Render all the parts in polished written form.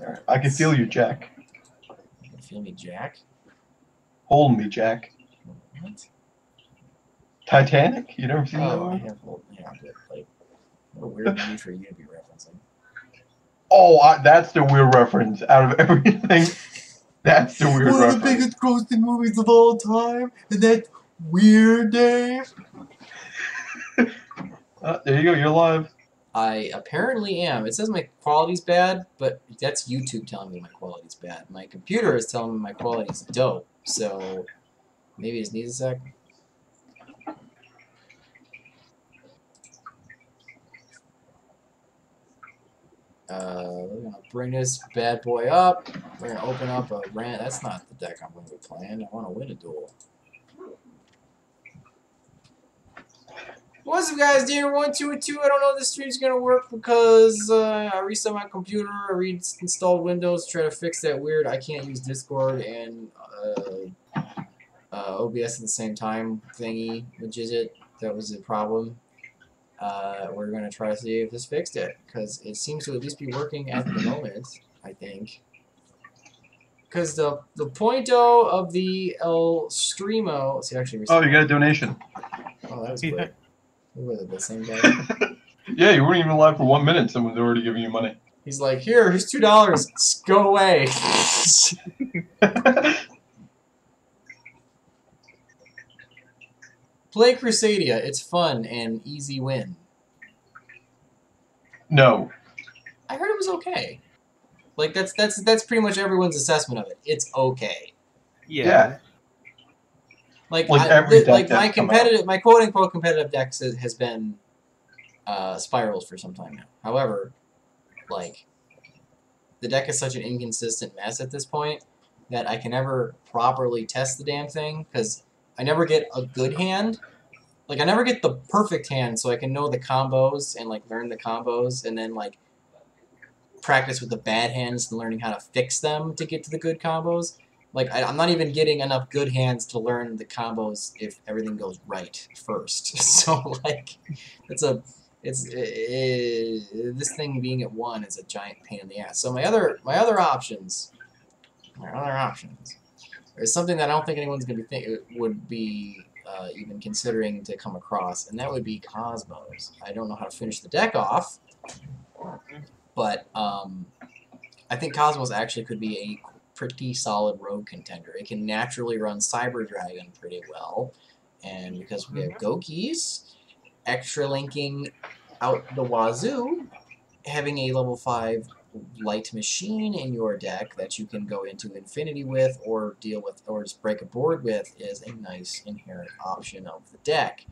Alright. I can feel you, Jack. You can feel me, Jack? Hold me, Jack. What? Titanic? You never seen that Oh, I one? have but like, what a weird movie for you to be referencing. Oh, that's the weird reference. Out of everything, that's the weird One of the reference. biggest grossing movies of all time, and that's Weird Dave. There you go, you're live. I apparently am. It says my quality's bad, but that's YouTube telling me my quality's bad. My computer is telling me my quality's dope, so maybe it just needs a sec. We're gonna bring this bad boy up. We're gonna open up a rant. That's not the deck I'm going to be playing. I want to win a duel. What's up, guys? Dear 122. I don't know if this stream's gonna work because I reset my computer. I reinstalled Windows to try to fix that weird I can't use Discord and OBS at the same time thingy, which is it. That was the problem. We're gonna try to see if this fixed it because it seems to at least be working at the moment. I think. Because the pointo of the El Streamo. See, actually. Oh, you got a donation. Oh, that was quick. We were the same guy. Yeah, you weren't even live for 1 minute. Someone's already giving you money. He's like, here's $2. Go away. Play Crusadia. It's fun and easy win. No. I heard it was okay. Like that's pretty much everyone's assessment of it. It's okay. Yeah. Like every deck my quote unquote competitive deck has been spirals for some time now. However, like the deck is such an inconsistent mess at this point that I can never properly test the damn thing because I never get a good hand. Like I never get the perfect hand, so I can know the combos and like learn the combos, and then like practice with the bad hands and learning how to fix them to get to the good combos. Like I'm not even getting enough good hands to learn the combos if everything goes right first. So like, this thing being at 1 is a giant pain in the ass. So my other options, is something that I don't think anyone's gonna would be even considering to come across, and that would be Cosmos. I don't know how to finish the deck off, but I think Cosmos actually could be a pretty solid rogue contender. It can naturally run Cyber Dragon pretty well, and because we have Gokis, extra linking out the wazoo, having a level 5 light machine in your deck that you can go into infinity with or deal with or just break a board with is a nice inherent option of the deck.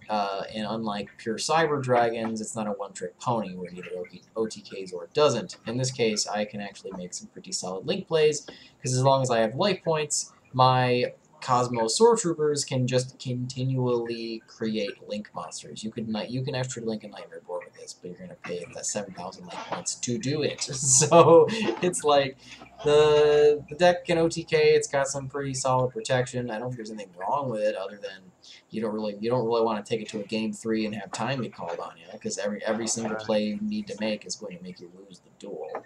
And unlike pure Cyber Dragons, it's not a one-trick pony where it either OTKs or it doesn't. In this case, I can actually make some pretty solid link plays, because as long as I have life points, my Cosmos Sword Troopers can just continually create link monsters. You can actually link a Nightmare board with this, but you're going to pay that 7,000 link points to do it. So it's like the deck can OTK. It's got some pretty solid protection. I don't think there's anything wrong with it other than you don't really want to take it to a game 3 and have time be called on you, because every single play you need to make is going to make you lose the duel.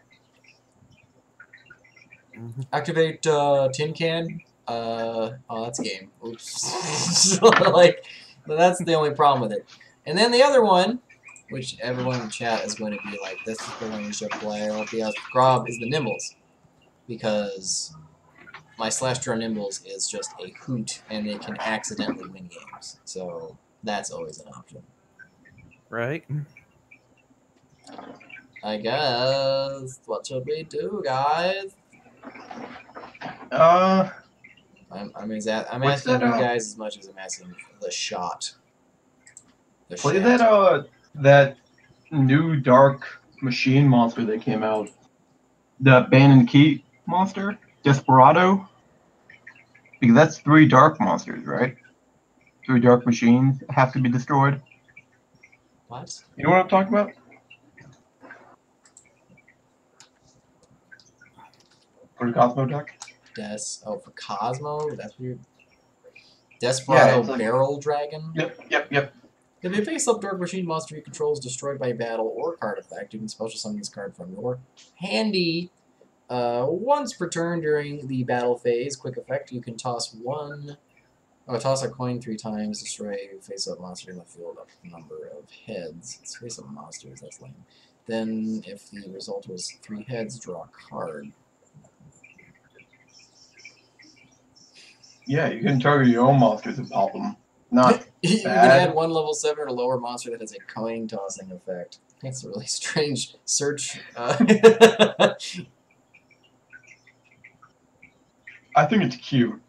Activate Tin Can. Oh, that's a game. Oops. Like, that's the only problem with it. And then the other one, which everyone in the chat is going to be like, this is the one you should play, or the Grob, is the Nimbles. Because my /draw Nimbles is just a hoot, and it can accidentally win games. So that's always an option. Right. I guess. What should we do, guys? I'm asking you guys as much as I'm asking the shot. Play that new dark machine monster that came out. The Ban Key monster? Desperado? Because that's 3 dark monsters, right? 3 dark machines have to be destroyed. What? You know what I'm talking about? For the Cosmo deck? For Cosmo? That's weird. Desperado Barrel Dragon? Yep. If a face-up dark machine monster you control is destroyed by battle or card effect, you can special summon this card from your handy Once per turn during the battle phase, quick effect, you can toss toss a coin 3 times, destroy a face-up monster in the field up to the number of heads. It's face-up monsters, that's lame. Then, if the result was 3 heads, draw a card. Yeah, you can target your own monsters and pop them. Not You can bad. add 1 level 7 or lower monster that has a coin tossing effect. That's a really strange search. I think it's cute.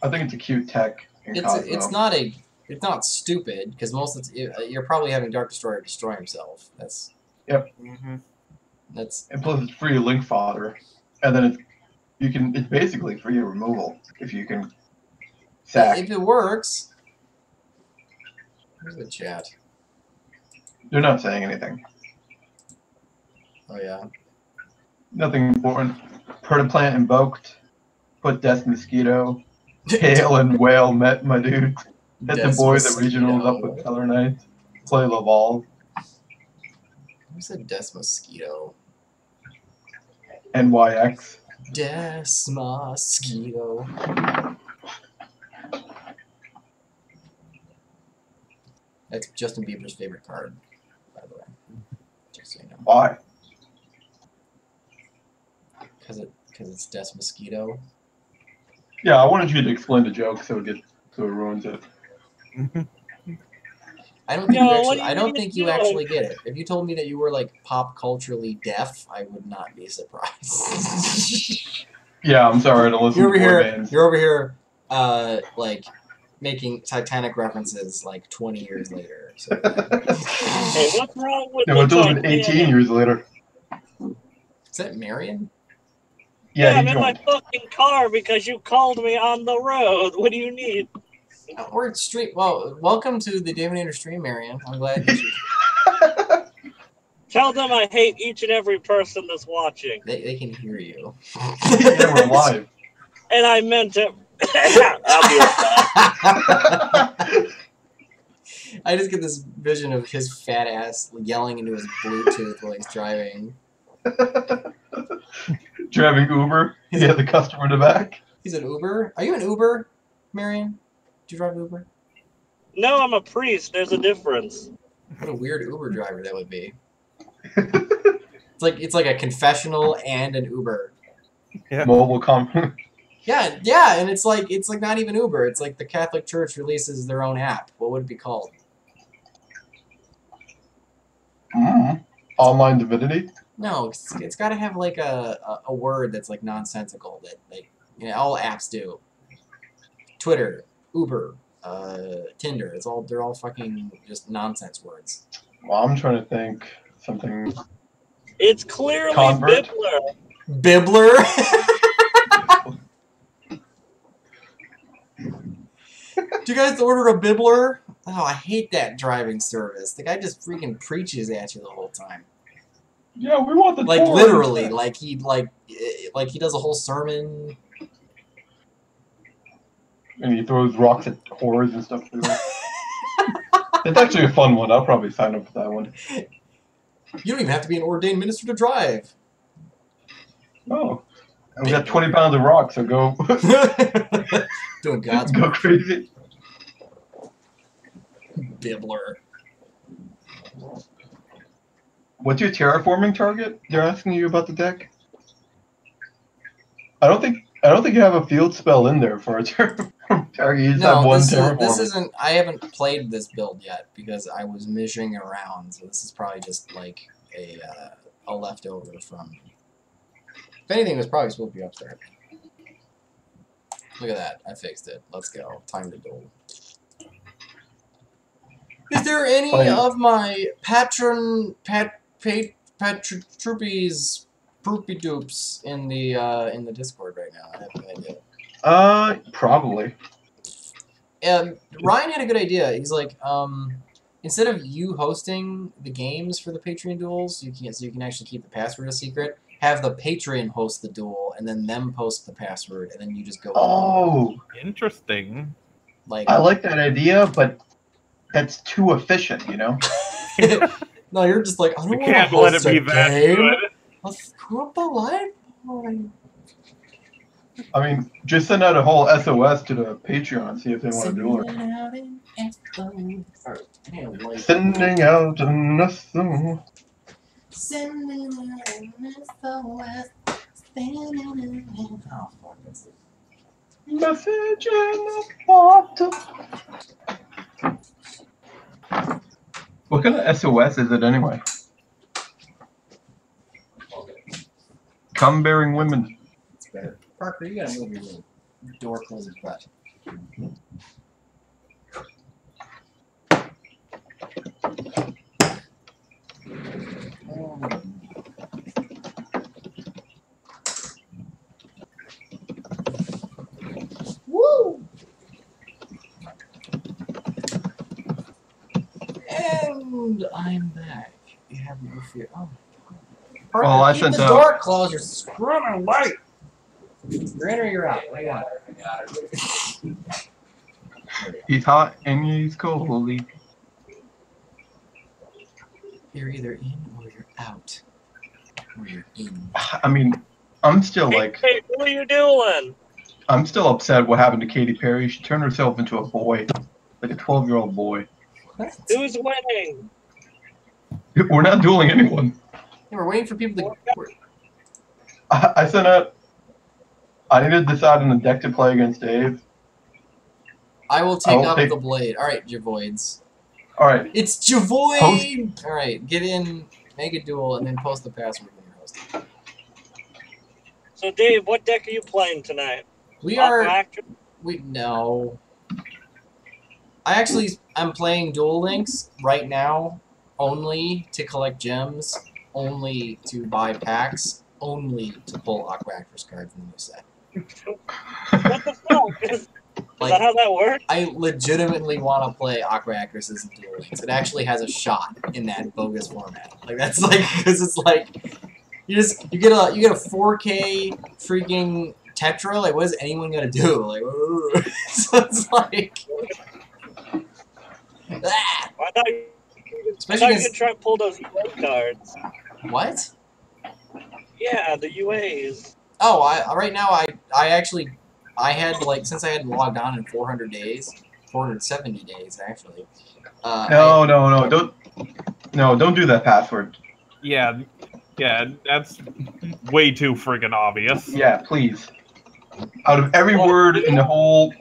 I think it's a cute tech. It's not stupid because most of you're probably having Dark Destroyer destroy himself. That's yep. That's and plus it's free link fodder, and then it's basically free removal if you can sack. If it works. Where's the chat? They're not saying anything. Oh yeah. Nothing important. Protoplant invoked. Put Death Mosquito. Hail and Whale met my dude. Hit the boys at regionals up with Color Knights. Play Laval. Who said Death Mosquito? NYX. Death Mosquito. That's Justin Bieber's favorite card, by the way. Just so you know. Why? Because it's Death Mosquito. Yeah, I wanted you to explain the joke so it ruins it. I don't think you actually get it. If you told me that you were like pop culturally deaf, I would not be surprised. Yeah, I'm sorry. I don't listen to boy bands. You're over here, like making Titanic references like 20 years later. So. Hey, what's wrong with no, it's only 18 years later. Is that Marion? Yeah, I'm in my fucking car because you called me on the road. What do you need? We're at stream. Well, welcome to the Divinator stream, Marion. I'm glad that you. Tell them I hate each and every person that's watching. They can hear you. Yeah, we're live. And I meant it. I'll be right back. I just get this vision of his fat ass yelling into his Bluetooth while he's driving. Driving Uber? Yeah, the customer in the back. He's an Uber? Are you an Uber, Marion? Do you drive Uber? No, I'm a priest. There's a difference. What a weird Uber driver that would be. It's like a confessional and an Uber. Yeah. Mobile com. Yeah, and it's like not even Uber. It's like the Catholic Church releases their own app. What would it be called? Online divinity? No, it's got to have like a word that's like nonsensical that like all apps do. Twitter, Uber, Tinder. They're all fucking just nonsense words. Well, I'm trying to think something. It's clearly Convert? Bibbler. Bibbler. Do you guys order a Bibbler? Oh, I hate that driving service. The guy just freaking preaches at you the whole time. Yeah, we want the like literally, like he does a whole sermon. And he throws rocks at whores and stuff too. It's actually a fun one. I'll probably sign up for that one. You don't even have to be an ordained minister to drive. Oh. We got 20 pounds of rock, so go. Doing God's go crazy. Bibbler. What's your terraforming target? They're asking you about the deck. I don't think you have a field spell in there for a terraforming target. You just have one terraforming. This isn't. I haven't played this build yet because I was measuring around. So this is probably just like a leftover from. If anything, it was probably supposed to be up there. Look at that. I fixed it. Let's go. Time to duel. Is there any of my troopies poopy doops in the Discord right now? I have no idea. Probably. Ryan had a good idea. He's like, instead of you hosting the games for the Patreon duels, so you can actually keep the password a secret. Have the Patreon host the duel, and then them post the password, and then you just go. Oh, interesting. Like I like that idea, but that's too efficient, you know. No, you're just like I don't want can't to host let it be that game. good. Let's screw up the life. I mean, just send out a whole SOS to the Patreon, see if they want to do it. Sending out an SOS. Sending out an SOS. Oh, fuck, that's it. Message in the bottle. What kind of SOS is it anyway? Come bearing women. It's better. Parker, you gotta move your little door closer butt. Woo! And I'm back. You have no fear. Oh. Parker, Well, I keep sent the out. door closed. You're screaming light. You're in or you're out. What do you want? He's hot and he's cold. You're either in or you're out. Or you're in. I mean, I'm still like. Hey, what are you doing? I'm still upset what happened to Katy Perry. She turned herself into a boy, like a 12-year-old boy. What? Who's winning? We're not dueling anyone. Yeah, we're waiting for people to. I sent out. I need to decide on the deck to play against Dave. I will take up the blade. Alright, Javoids. Alright. It's Javoid! Alright, get in, make a duel, and then post the password when you're hosting. So, Dave, what deck are you playing tonight? We Aqua are. Actor? No. I'm playing Duel Links right now, only to collect gems, only to buy packs, only to pull Aqua Actress cards in the new set. What the fuck? Is that how that works? I legitimately want to play Aqua Actresses and Duel Links. It actually has a shot in that bogus format. Like that's like because it's like you get a 4K freaking Tetra. Like what is anyone gonna do? Like so it's like. I thought you were going to try and pull those UA cards. What? Yeah, the UAs. Oh, right now I had like since I hadn't logged on in 400 days, 470 days actually. No, don't do that password. Yeah, that's way too friggin' obvious. Yeah, please. Out of every word in the whole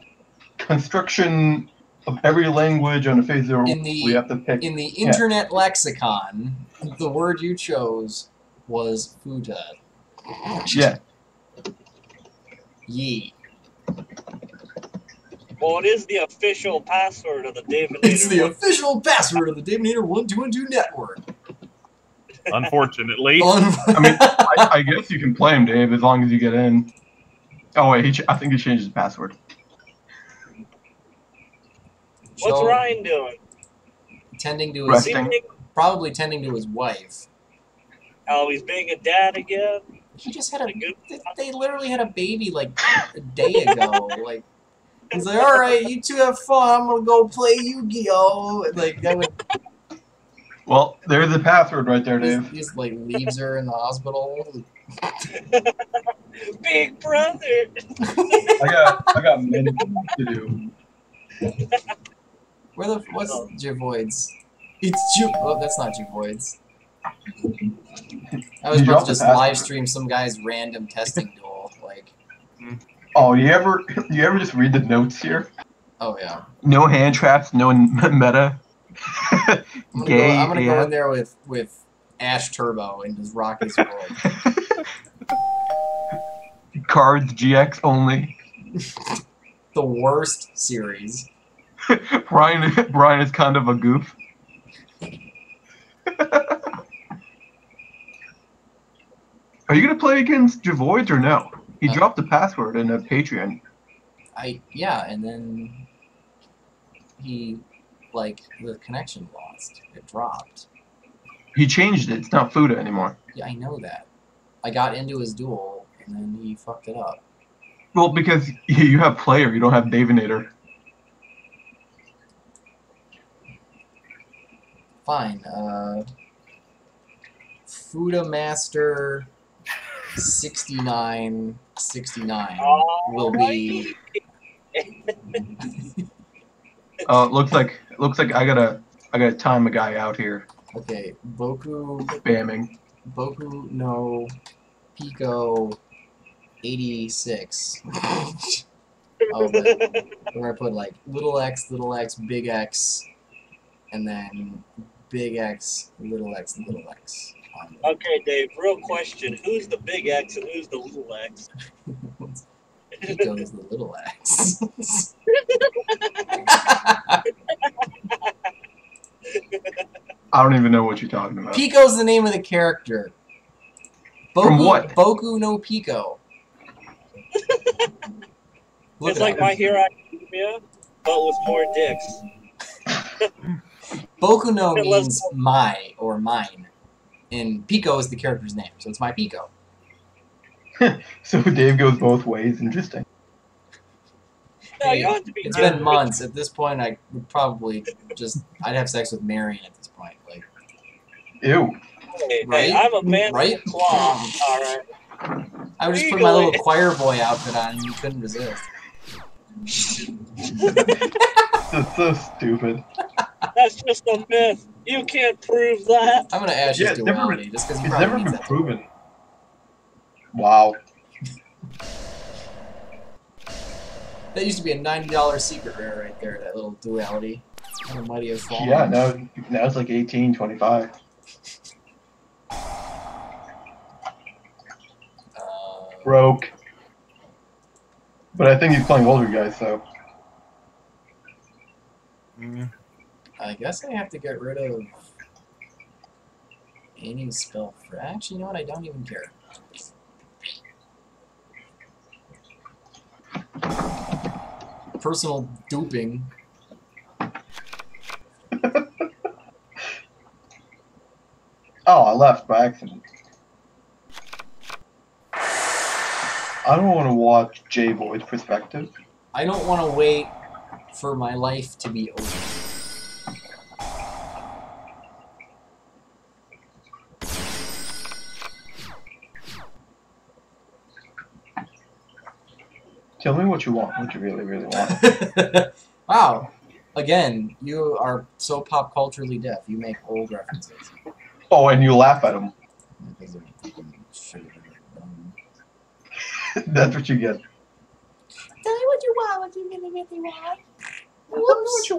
construction of every language on the face of the world, we have to pick. In the internet lexicon, the word you chose was futa. Yeah. Yee. Well, it is the official password of the David. It's the official password of the David 1212 network. Unfortunately. I mean, I guess you can play him, Dave, as long as you get in. Oh wait, I think he changed his password. What's Ryan doing? Tending to his probably tending to his wife. Oh, he's being a dad again. He just had they literally had a baby like a day ago. Like he's like, all right, you two have fun. I'm gonna go play Yu-Gi-Oh. Like that would. Well, there's the password right there, Dave. He just like leaves her in the hospital. Big brother. I got many things to do. What's Javoids? It's Oh, that's not Javoids. I was about to just live stream some guy's random testing duel, like. Oh, you ever just read the notes here? Oh yeah. No hand traps, no meta. I'm gonna go in there with Ash Turbo and just rock his world. Cards GX only. The worst series. Brian is kind of a goof. Are you gonna play against Javoids or no? He dropped the password in a Patreon. Yeah, and then he the connection lost. It dropped. He changed it. It's not Fuda anymore. Yeah, I know that. I got into his duel and then he fucked it up. Well, because you have player, you don't have Davinator. Fine. Fuda Master 69 will Alrighty. be. Looks like I gotta time a guy out here. Okay, Boku Spamming. no Pico 86. Oh, but we're gonna put like little x, big X, and then big X, little x. Okay, Dave, real question. Who's the big X and who's the little X? Pico is the little X. I don't even know what you're talking about. Pico's the name of the character. From what? Boku no Pico. It's like My Hero Academia, but with more dicks. Boku no means my or mine, and Pico is the character's name, so it's my Pico. So Dave goes both ways. Interesting. No, you don't have to be It's been months. At this point, I would probably I'd have sex with Marion at this point. Like, Ew. Hey, right? I'm a man Right? with a claw. Alright. I would just put my little choir boy outfit on, and you couldn't resist. That's so stupid. That's just a myth. You can't prove that. I'm gonna ask Yeah, his it's never duality, been- just because he It's probably never needs been that. proven. Wow. That used to be a $90 secret rare right there. That little duality. How the mighty have fallen. Yeah, now it's like 18, 25. Broke. But I think he's playing older guys, so. I guess I have to get rid of any spell for. Actually, you know what? I don't even care. Personal duping. Oh, I left by accident. I don't want to watch J Boy's perspective. I don't want to wait for my life to be over. Tell me what you want, what you really, really want. Wow. Again, you are so pop culturally deaf. You make old references. Oh, and you laugh at him. That's what you get. Tell me what you want, what you really, really want. Whoops.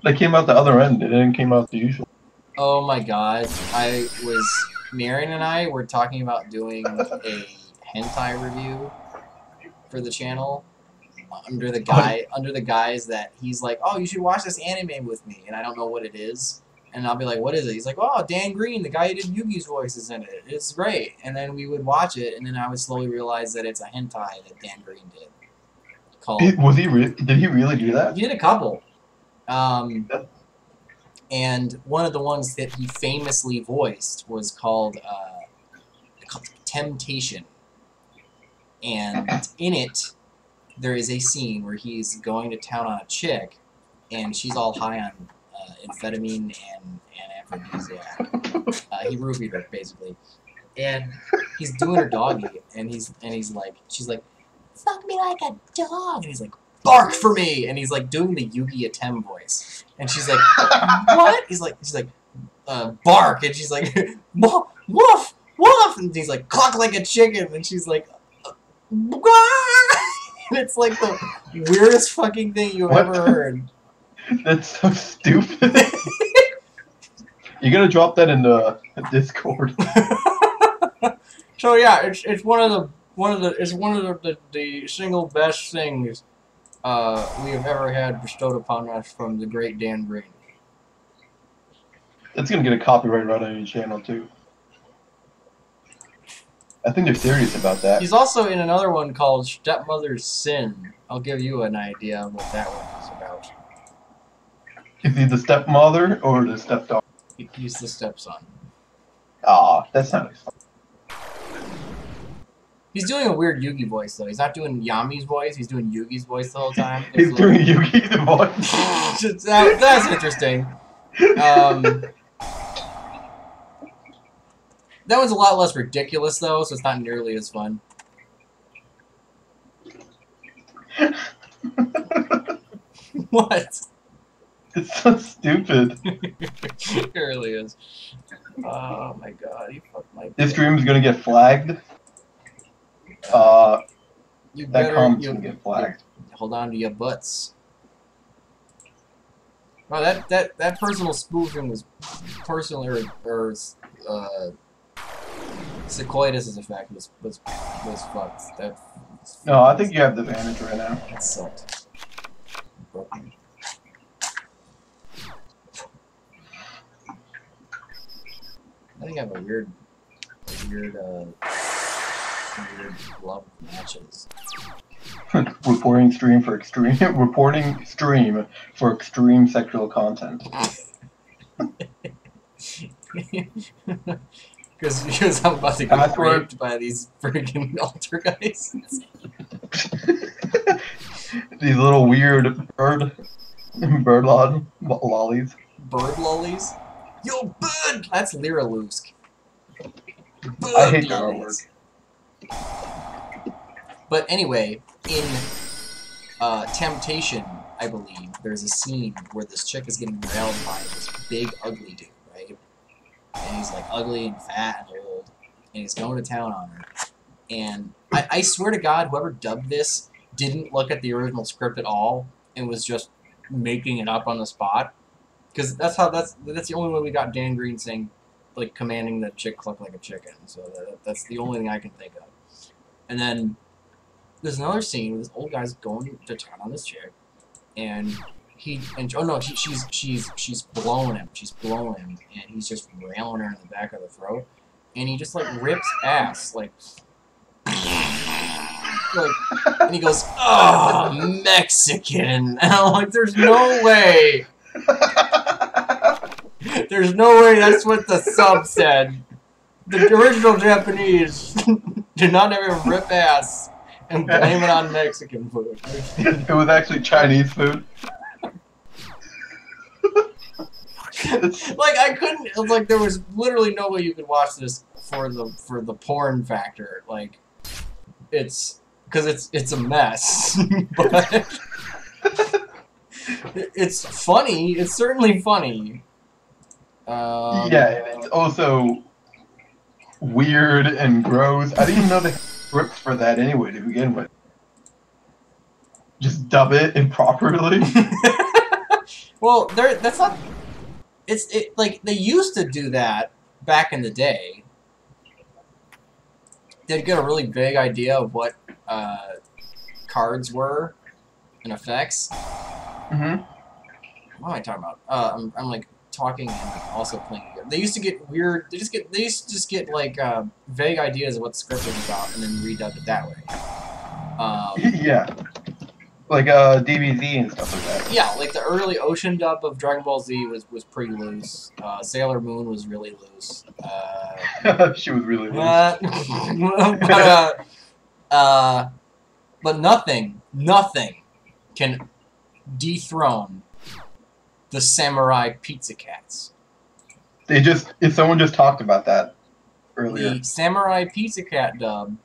They came out the other end. It didn't came out the usual. Oh my god. Marion and I were talking about doing a hentai review for the channel. Under the guise that he's like, oh, you should watch this anime with me, and I don't know what it is, and I'll be like, what is it? He's like, oh, Dan Green, the guy who did Yugi's voice is in it. It's great. And then we would watch it, and then I would slowly realize that it's a hentai that Dan Green did. Called. Did he really do that? He did a couple. And one of the ones that he famously voiced was called Temptation, and in it, there is a scene where he's going to town on a chick, and she's all high on amphetamine and aphrodisiac. He roofied her, basically. And he's doing her doggy, and he's like, she's like, fuck me like a dog. And he's like, bark for me. And he's like doing the Yugi Atem voice. And she's like, what? She's like, bark. And she's like, woof, woof, woof. And he's like, cluck like a chicken. And she's like, and it's like the weirdest fucking thing you've ever heard. That's so stupid. You gotta drop that in the Discord. So yeah, it's one of the single best things we have ever had bestowed upon us from the great Dan Green. That's gonna get a copyright right on your channel too. I think they're serious about that. He's also in another one called Stepmother's Sin. I'll give you an idea of what that one is about. Is he the stepmother or the stepdaughter? He's the stepson. Ah, that's not nice. He's doing a weird Yugi voice though. He's not doing Yami's voice. He's doing Yugi's voice the whole time. He's doing Yugi the voice. That's interesting. That one's a lot less ridiculous, though, so it's not nearly as fun. What? It's so stupid. It really is. Oh my god, you fucked my... This stream's gonna get flagged. That comment's gonna get flagged. Hold on to your butts. Oh, that personal spoofing was personal, or Sequoias' effect was fucked. No, I think you have the advantage right now. That sucked. I think I have a weird love matches. Reporting stream for extreme sexual content. Because I'm about to get raped by these freaking altar guys. These little weird bird lollies. Bird lollies? Yo, bird! That's Lyralusk. I hate that artwork. But anyway, in Temptation, I believe, there's a scene where this chick is getting railed by this big, ugly dude, right? And he's like ugly and fat and old, and he's going to town on her. And I swear to God, whoever dubbed this didn't look at the original script at all and was just making it up on the spot. Because that's the only way we got Dan Green saying, like, commanding the chick cluck like a chicken. So that's the only thing I can think of. And then there's another scene where this old guy's going to town on this chick, and she's blowing him. She's blowing him, and he's just railing her in the back of the throat, and he just like rips ass like, and he goes, "Oh, Mexican," and I'm like, "There's no way." There's no way that's what the sub said. The original Japanese did not ever rip ass and blame it on Mexican food. It was actually Chinese food. Like, I couldn't, it was like, there was literally no way you could watch this for the porn factor. Like, because it's a mess. But it's funny. It's certainly funny. Yeah, and it's also weird and gross. I didn't even know they had scripts for that anyway to begin with. Just dub it improperly. Well, that's not. Like they used to do that back in the day. They'd get a really vague idea of what cards were and effects. Mm-hmm. What am I talking about? I'm like talking and also playing. They used to get weird. They used to just get like vague ideas of what the script was about and then redub it that way. Yeah. Like DBZ and stuff like that. Yeah, like the early Ocean dub of Dragon Ball Z was pretty loose. Sailor Moon was really loose. She was really loose. But nothing can dethrone the Samurai Pizza Cats. If someone just talked about that earlier. The Samurai Pizza Cat dub,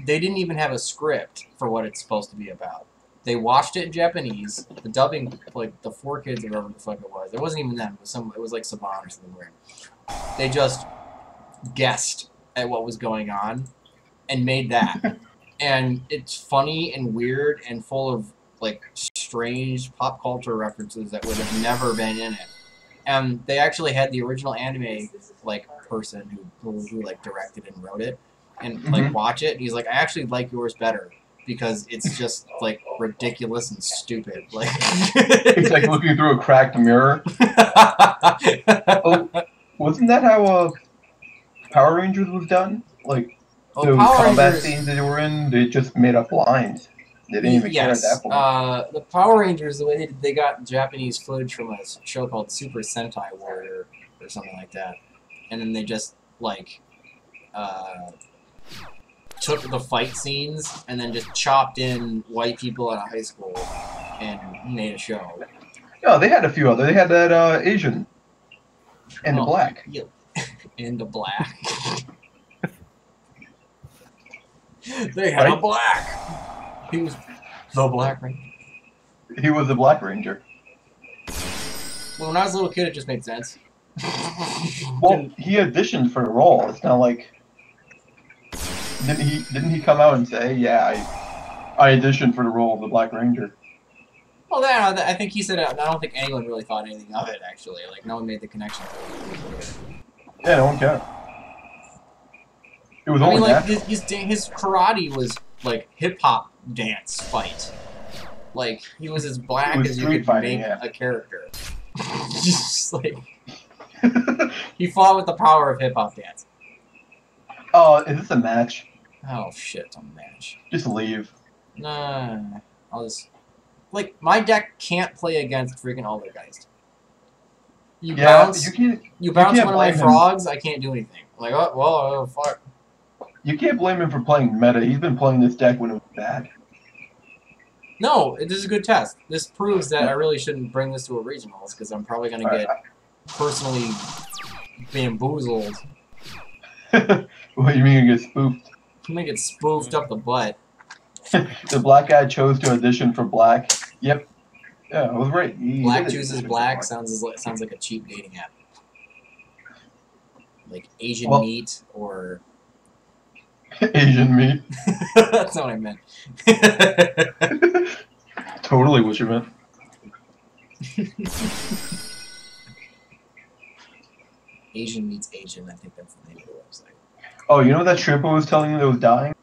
they didn't even have a script for what it's supposed to be about. They watched it in Japanese. The dubbing, like the 4Kids or whatever the fuck it was. It wasn't even them. It was like Saban or something weird. They just guessed at what was going on and made that. And it's funny and weird and full of like strange pop culture references that would have never been in it. And they actually had the original anime like person who like directed and wrote it and like watch it. And he's like, I actually like yours better. Because it's just like ridiculous and stupid. Like it's like looking through a cracked mirror. Oh, wasn't that how Power Rangers was done? Like those combat scenes that they were in, they just made up lines. They didn't even care at that point. The Power Rangers, the way they got Japanese footage from a show called Super Sentai Warrior or something like that, and then they just like took the fight scenes and then just chopped in white people at a high school and made a show. No, they had a few other. They had that Asian and the black. Yeah. And the black. They had a black. He was the Black Ranger. He was the Black Ranger. Well, when I was a little kid, it just made sense. Well, he auditioned for the role. It's not like didn't he come out and say, "Yeah, I auditioned for the role of the Black Ranger"? Well, I think he said. I don't think anyone really thought anything of it. Actually, like no one made the connection. Yeah, no one cared. It was I only mean, like natural. his karate was like hip hop dance fight. Like he was as black as you could fighting, make yeah. a character. Just like he fought with the power of hip hop dance. Oh, is this a match? Oh shit, a match. Just leave. Nah, I'll just like my deck can't play against freaking Aldergeist. You bounce one of my frogs, I can't do anything. I'm like, oh well, oh fuck. You can't blame him for playing meta. He's been playing this deck when it was bad. No, this is a good test. This proves that I really shouldn't bring this to a regionals because I'm probably gonna get personally bamboozled. What do you mean you get spoofed? I'm gonna get spoofed up the butt. The black guy chose to audition for black. Yep. Yeah, I was right. Black chooses black sounds like a cheap dating app. Like Asian meat or Asian meat. That's not what I meant. Totally what you meant. Asian meets Asian, I think that's the name of the website. Oh, you know that shrimp I was telling you that was dying?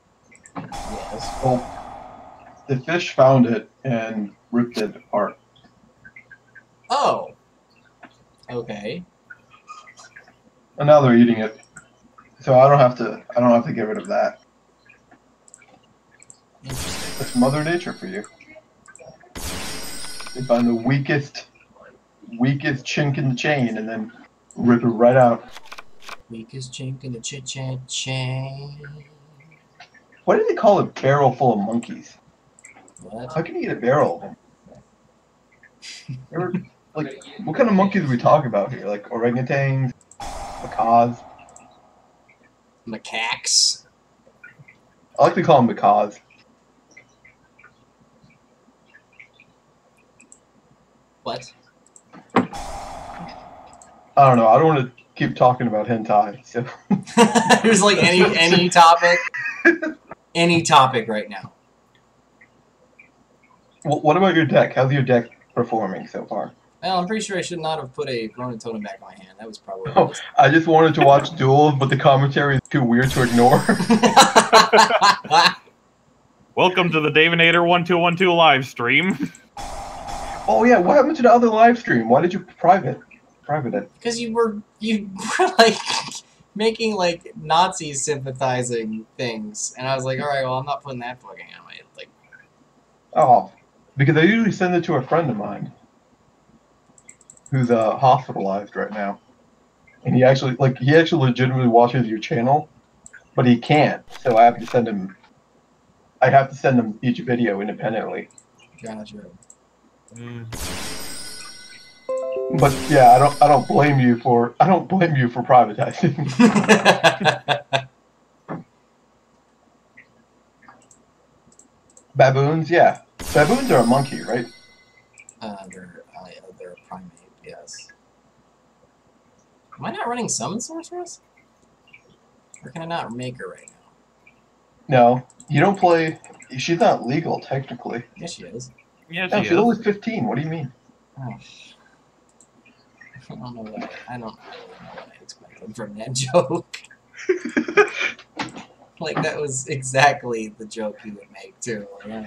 Yes. Well, the fish found it and ripped it apart. Oh. Okay. And now they're eating it. So I don't have to get rid of that. Interesting. That's Mother Nature for you. They find the weakest chink in the chain and then rip it right out. Weakest chink in the chain. Why do they call it a barrel full of monkeys? What? How can you eat a barrel of them? Like, what kind of monkeys are we talking about here? Like orangutans, macaws? Macaques. I like to call them macaws. What? I don't know. I don't want to keep talking about hentai. So There's like any topic, any topic right now. What about your deck? How's your deck performing so far? Well, I'm pretty sure I should not have put a Ronin totem back in my hand. That was probably. Oh, I just wanted to watch duels, but the commentary is too weird to ignore. Welcome to the Davinator 1212 live stream. Oh yeah, what happened to the other live stream? Why did you private it? Because you were like making like Nazi sympathizing things, and I was like, all right, well, I'm not putting that fucking on my like. Oh, because I usually send it to a friend of mine who's hospitalized right now, and he actually legitimately watches your channel, but he can't, so I have to send him. I have to send him each video independently. Gotcha. But yeah, I don't blame you for privatizing. Baboons, yeah. Baboons are a monkey, right? They're a primate, yes. Am I not running Summon Sorceress? Or can I not make her right now? No, you don't play. She's not legal technically. Yes, she is. Yeah, No, she's only 15. What do you mean? Oh. I don't know what I expected from that joke. Like, that was exactly the joke you would make, too. Yeah.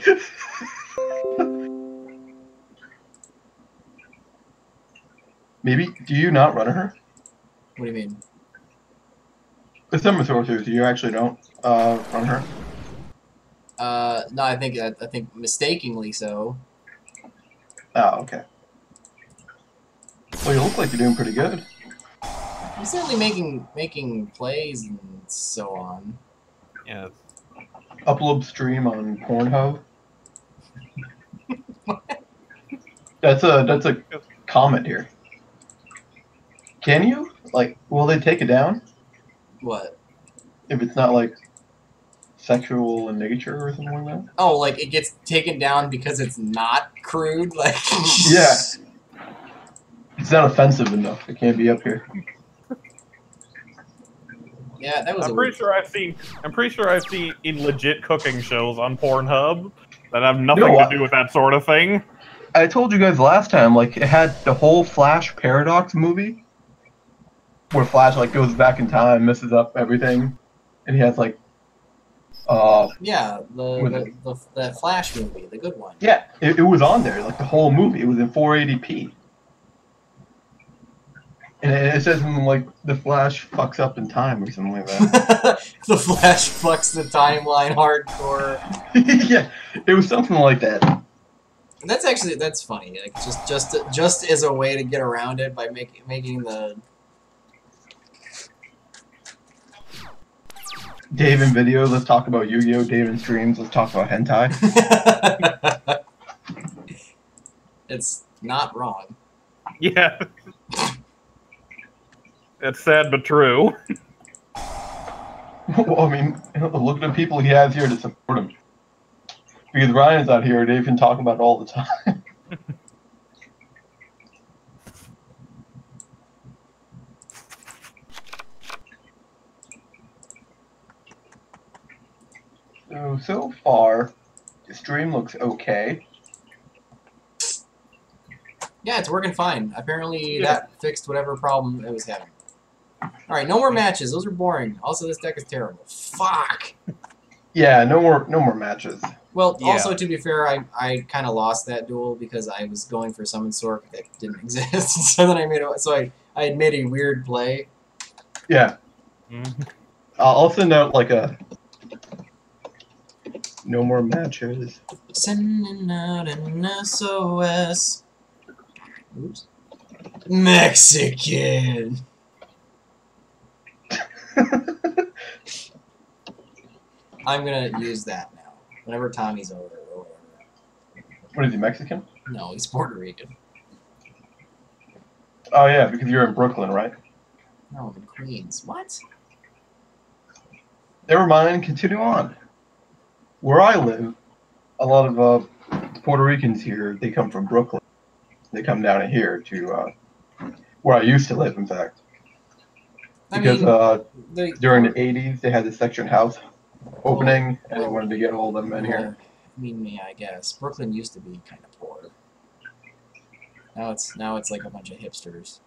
Maybe, do you not run her? What do you mean? The Summon Sorcerers, you actually don't run her? No, I think mistakenly so. Oh, okay. Well, you look like you're doing pretty good. I'm certainly making plays and so on. Yeah. Upload stream on Pornhub. That's a comment here. Can you? Like, will they take it down? What? If it's not like sexual in nature or something like that. Oh, like it gets taken down because it's not crude? Like yeah. It's not offensive enough. It can't be up here. Yeah, that was I'm pretty sure I've seen in legit cooking shows on Pornhub that have nothing to do with that sort of thing. I told you guys last time, like, it had the whole Flash Paradox movie, where Flash, like, goes back in time, messes up everything, and he has, like, yeah, the Flash movie, the good one. Yeah, it was on there, like, the whole movie. It was in 480p. And it says something like, the Flash fucks up in time, or something like that. The Flash fucks the timeline hardcore. Yeah, it was something like that. That's funny. Like just as a way to get around it by making the Dave in videos, let's talk about Yu-Gi-Oh! Dave in streams, let's talk about hentai. It's not wrong. Yeah. It's sad but true. Well, I mean, look at the people he has here to support him. Because Ryan's out here, Dave can talk about it all the time. So far, the stream looks okay. Yeah, it's working fine. Apparently that fixed whatever problem it was having. Alright, no more matches. Those are boring. Also, this deck is terrible. Fuck! Yeah, no more matches. Well, also, to be fair, I kind of lost that duel because I was going for Summon Sork that didn't exist. So then I had made a weird play. Yeah. I'll send out like a no more matches. Sending out an SOS. Oops. Mexican. I'm gonna use that now. Whenever Tommy's over or whatever. What is he, Mexican? No, he's Puerto Rican. Oh yeah, because you're in Brooklyn, right? No, I'm in Queens. What? Never mind, continue on. Where I live, a lot of Puerto Ricans here, they come from Brooklyn. They come down here to where I used to live, in fact. Because during the 80s, they had the section house opening, and they wanted to get all of them in here. I mean, I guess. Brooklyn used to be kind of poor. Now it's like a bunch of hipsters.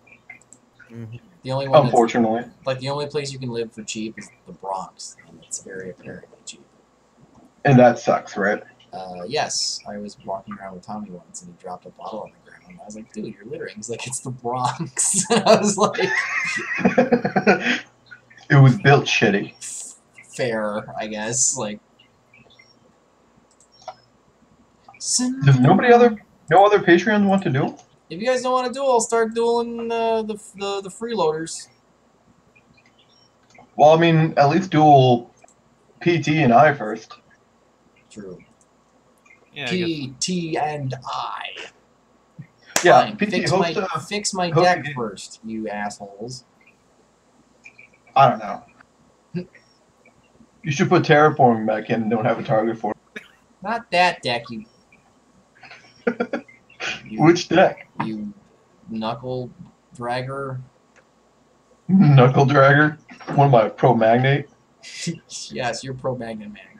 The only one Unfortunately. Like, the only place you can live for cheap is the Bronx, and it's very apparently cheap. And that sucks, right? Yes. I was walking around with Tommy once, and he dropped a bottle on the ground. I was like, dude, you're littering. He's like, it's the Bronx. I was like... It was built shitty. Fair, I guess. Like... Does no other Patreons want to do? If you guys don't want to duel, I'll start dueling the freeloaders. Well, I mean, at least duel PT and I first. True. Yeah, PT and I. Yeah, fine. PT Fix my deck first, you assholes. I don't know. You should put terraforming back in and don't have a target for it. Not that deck, you Which deck? You knuckle dragger. Knuckle dragger? One of my pro magnate? Yes, you're pro magnet man.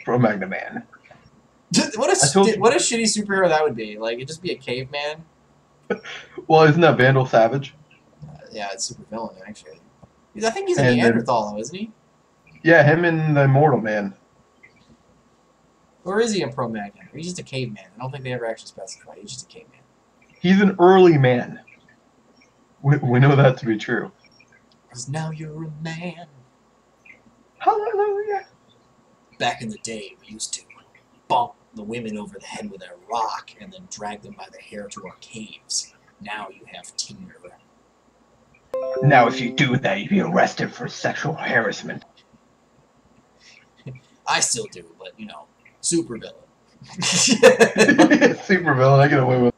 Pro magnet man. What a shitty superhero that would be. Like, it'd just be a caveman. Well, isn't that Vandal Savage? Yeah, it's super villain, actually. I think he's a Neanderthal, though, isn't he? Yeah, him and the Immortal Man. Or is he a pro magnet? Or he's just a caveman? I don't think they ever actually specify. He's just a caveman. He's an early man. We know that to be true. Because now you're a man. Hallelujah. Back in the day, we used to bump the women over the head with a rock and then drag them by the hair to our caves. Now you have Tinder. Now if you do that, you'd be arrested for sexual harassment. I still do, but, you know, super villain. Super villain, I get away with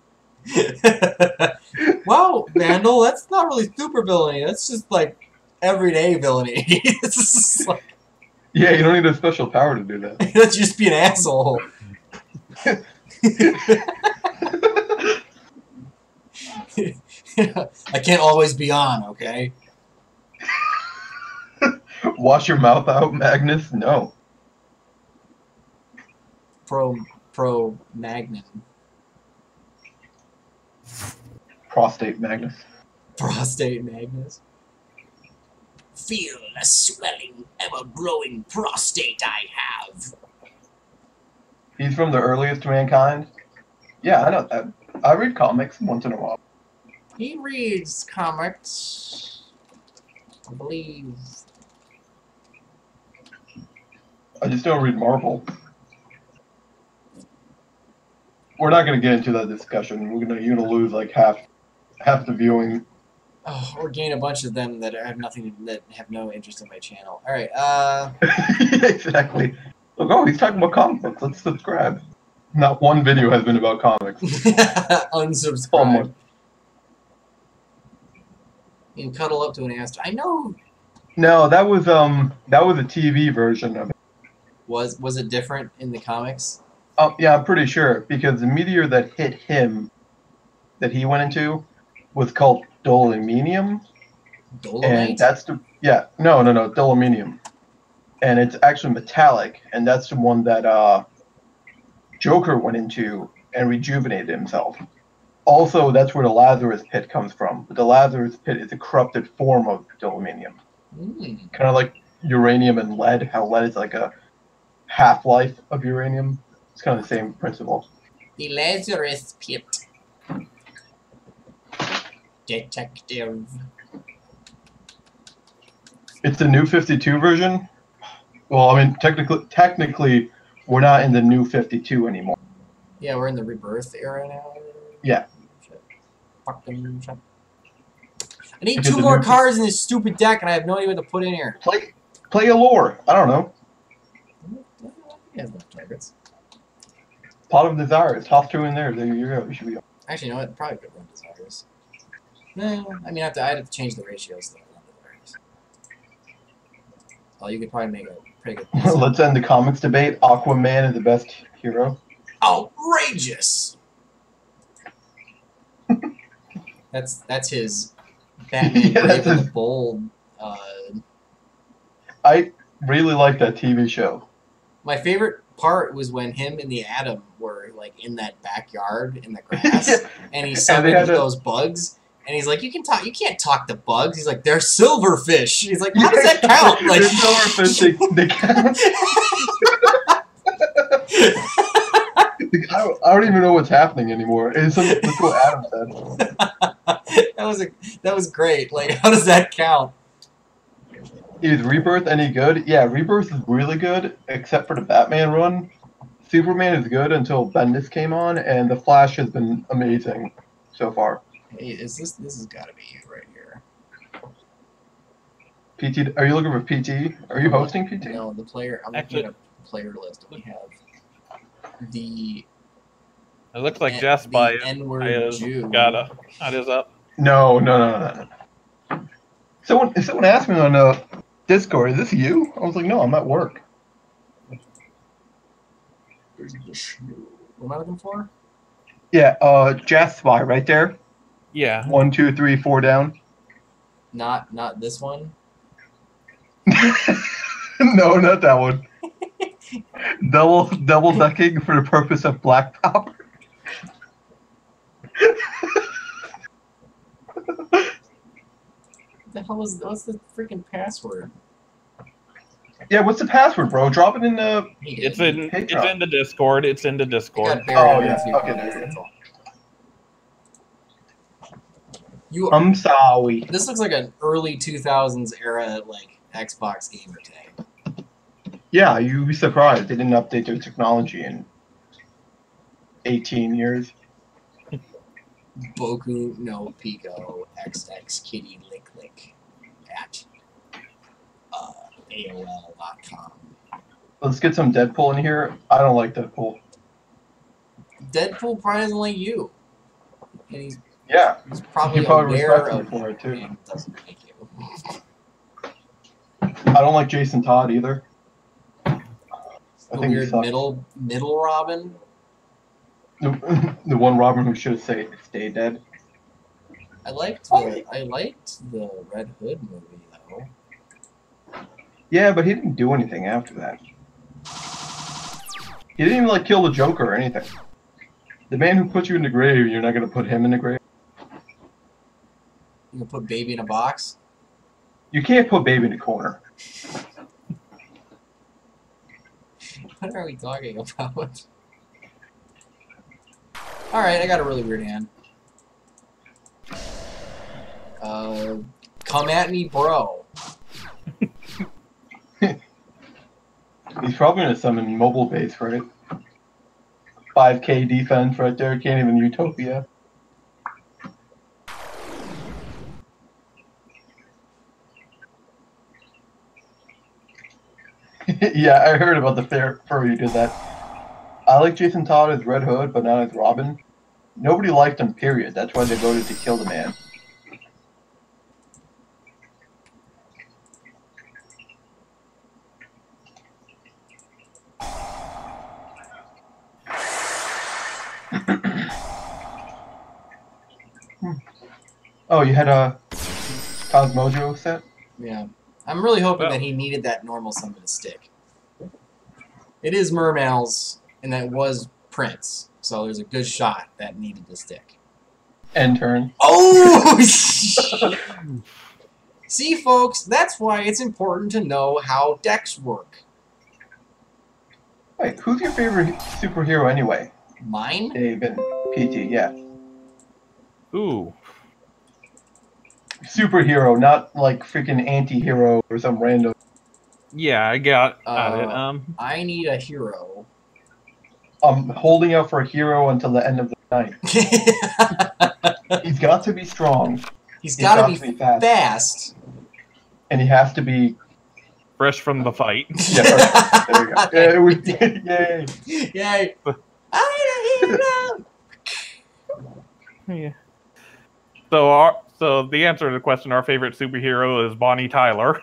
it. Wow, Vandal, that's not really super villainy. That's just, like, everyday villainy. It's just like... Yeah, you don't need a special power to do that. Let's just be an asshole. I can't always be on, okay? Wash your mouth out, Magnus? No. Pro Magnum. Prostate Magnus. Prostate Magnus. Feel the swelling, ever-growing prostate I have. He's from the earliest mankind. Yeah, I know that. I read comics once in a while. He reads comics, I believe. I just don't read Marvel. We're not going to get into that discussion. You're gonna lose like half the viewing. Oh, or gain a bunch of them that have that have no interest in my channel. All right. Exactly. Look, oh, he's talking about comic books. Let's subscribe. Not one video has been about comics. Unsubscribe. You can cuddle up to an ass. I know. No, that was a TV version of it. Was it different in the comics? Yeah, I'm pretty sure because the meteor that hit him, that he went into, was called dolominium. Dolomite? And that's dolominium. And it's actually metallic, and that's the one that Joker went into and rejuvenated himself. Also, that's where the Lazarus Pit comes from. But the Lazarus Pit is a corrupted form of dolominium. Kind of like uranium and lead, how lead is like a half-life of uranium. It's kind of the same principle. The Lazarus Pit. Detective. It's the New 52 version. Well, I mean, technically, we're not in the New 52 anymore. Yeah, we're in the Rebirth era now. Yeah. Shit. Fucking shit. I need two more cards in this stupid deck, and I have no idea what to put in here. Play a lore. I don't know. He has enough targets. Pot of Desire. Toss 2 in there. There you go. You should be. Actually, you know what? Probably could run Desires. No, I mean, I'd have to change the ratios to run Desires. Oh, you could probably make a pretty good. Let's end the comics debate. Aquaman is the best hero. Outrageous. That's his Batman Brave and the Bold. I really like that TV show. My favorite part was when him and the Atom were like in that backyard in the grass, Yeah. and he summoned those bugs. And he's like, you can't talk to bugs. He's like, they're silverfish. He's like, how does that count? Like, silverfish, they count. I don't even know what's happening anymore. It's something that's what Adam said. that was great. Like, how does that count? Is Rebirth any good? Yeah, Rebirth is really good, except for the Batman run. Superman is good until Bendis came on, and the Flash has been amazing so far. Hey, this has got to be you right here. PT? Are you looking for PT? Are you hosting PT? No, the player. I'm looking at a player list. We have the. It looks like Jess by N-word Jew. That is up. No. Someone asked me on Discord, is this you? I was like, no, I'm at work. There's the shoe. What am I looking for? Yeah, Jazz Spy right there. Yeah. 1, 2, 3, 4 down. Not this one. No, not that one. double decking for the purpose of black power. What's the freaking password? Yeah, what's the password, bro? Drop it in the. It's in the Discord. It's in the Discord. Oh yeah. Okay, there you go. I'm sorry. This looks like an early 2000s era like Xbox gamer tag. Yeah, you'd be surprised. They didn't update their technology in 18 years. Boku no Pico XX Kitty Lick Lick at AOL.com. Let's get some Deadpool in here. I don't like Deadpool. Deadpool probably doesn't like you. And he's probably aware of for it too. Doesn't like you. I don't like Jason Todd either. I The think he weird sucks. middle Robin. The one Robin who should have stayed dead. I liked the Red Hood movie though. Yeah, but he didn't do anything after that. He didn't even like kill the Joker or anything. The man who put you in the grave, you're not gonna put him in the grave. You can put Baby in a box. You can't put Baby in the corner. What are we talking about? Alright, I got a really weird hand. Come at me, bro. He's probably gonna summon mobile base, right? 5k defense right there, can't even Utopia. Yeah, I heard about the furry who did that. I like Jason Todd as Red Hood, but not as Robin. Nobody liked him, period. That's why they voted to kill the man. Oh, you had a Cosmojo set? Yeah. I'm really hoping that he needed that normal summon to stick. It is Mermails, and that was Prince, so there's a good shot that needed to stick. End turn. Oh! See, folks, that's why it's important to know how decks work. Wait, who's your favorite superhero anyway? Mine? Dave and PT, yeah. Ooh. Superhero, not like freaking anti-hero or some random. Yeah, I got it. I need a hero. I'm holding out for a hero until the end of the night. He's got to be strong. He's got to be fast. And he has to be fresh from the fight. Yeah, right. There we go. Yeah, yay! Yay! I need a hero. Yeah. So the answer to the question, our favorite superhero is Bonnie Tyler.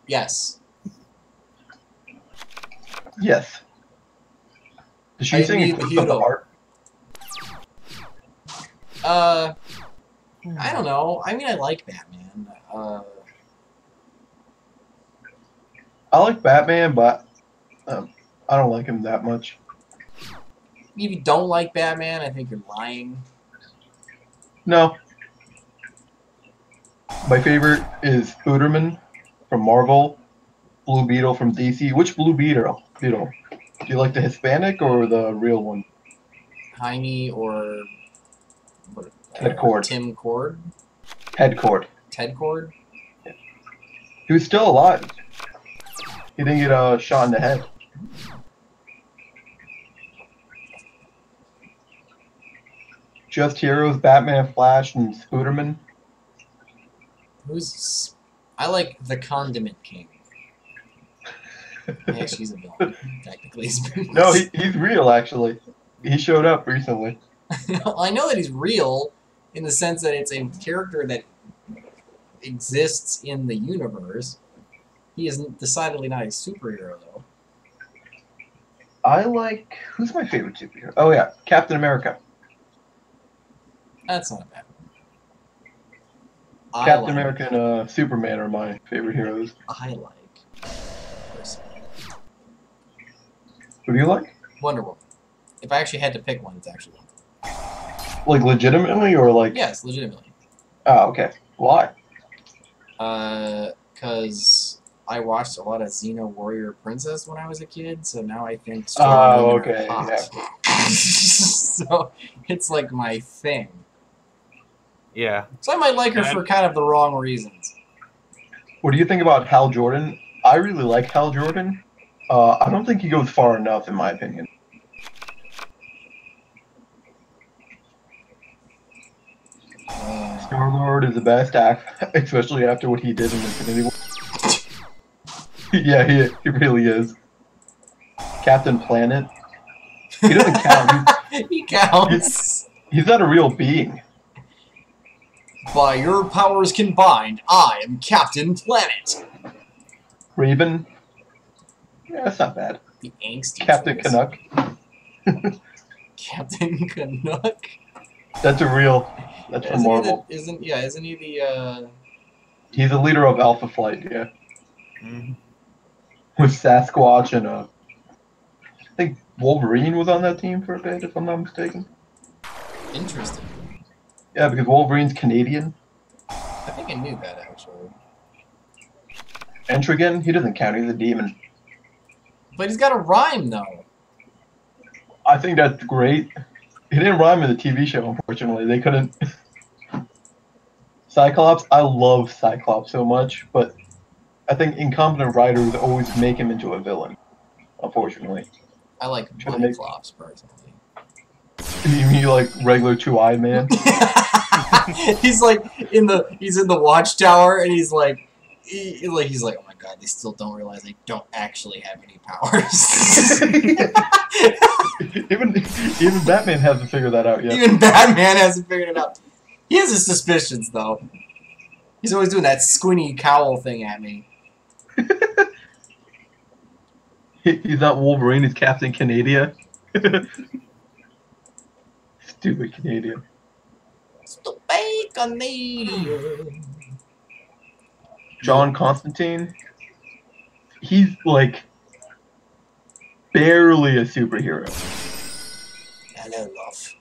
Yes. Yes. Does she sing Eclipse of the Heart? I don't know. I mean, I like Batman. I like Batman, but I don't like him that much. If you don't like Batman, I think you're lying. No. My favorite is Uderman from Marvel, Blue Beetle from DC. Which Blue Beetle? Do you like the Hispanic or the real one? Jaime or Ted Cord. Tim Cord? Ted Cord. Ted Cord? Yeah. He was still alive. He didn't get shot in the head. Just Heroes, Batman, Flash, and Scooterman. I like the Condiment King. Yeah, she's a villain, technically. No, he's real, actually. He showed up recently. I know that he's real in the sense that it's a character that exists in the universe. He is decidedly not a superhero, though. I like... Who's my favorite superhero? Oh, yeah. Captain America. That's not bad. Captain America and Superman are my favorite heroes. I like... personally. Who do you like? Wonder Woman. If I actually had to pick one, it's actually Wonder Woman. Like, legitimately, or like... Yes, legitimately. Oh, okay. Why? Because I watched a lot of Xena Warrior Princess when I was a kid, so now I think strong women are hot. Yeah. So, it's like my thing. Yeah. So I might like her for kind of the wrong reasons. What do you think about Hal Jordan? I really like Hal Jordan. I don't think he goes far enough, in my opinion. Star-Lord is the best act, especially after what he did in Infinity War. Yeah, he really is. Captain Planet. He doesn't count. He counts. He's not a real being. By your powers combined, I am Captain Planet. Raven. Yeah, that's not bad. The angsty Captain choice. Canuck. Captain Canuck? That's a real. That's from Marvel. Isn't he the, He's a leader of Alpha Flight, yeah. Mhm. With Sasquatch and I think Wolverine was on that team for a bit, if I'm not mistaken. Interesting. Yeah, because Wolverine's Canadian. I think I knew that, actually. Entrigan, he doesn't count, he's a demon. But he's got a rhyme, though. I think that's great. He didn't rhyme in the TV show, unfortunately. They couldn't. Cyclops, I love Cyclops so much, but I think incompetent writers always make him into a villain, unfortunately. I like Trying to Cyclops, personally. You mean like regular two-eyed man? He's like he's in the watchtower and he's like, oh my god, they still don't realize they don't actually have any powers. even Batman hasn't figured that out yet. Even Batman hasn't figured it out. He has his suspicions though. He's always doing that squinty cowl thing at me. He's not Wolverine, he's Captain Canada. Stupid Canadian. Stupid Canadian. John Constantine. He's like barely a superhero. Hello, love.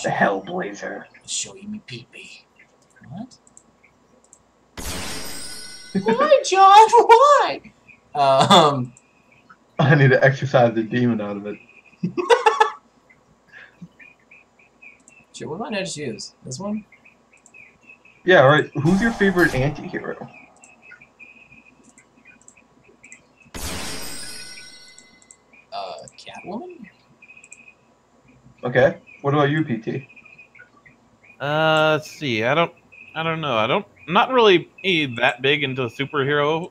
The Hellblazer. Show you me pee-pee. What? Why, John? Why? I need to exercise the demon out of it. Shit, what might I just use? This one? Yeah, right. Who's your favorite anti-hero? Catwoman? Okay. What about you, PT? Let's see. I don't know. I'm not really that big into superhero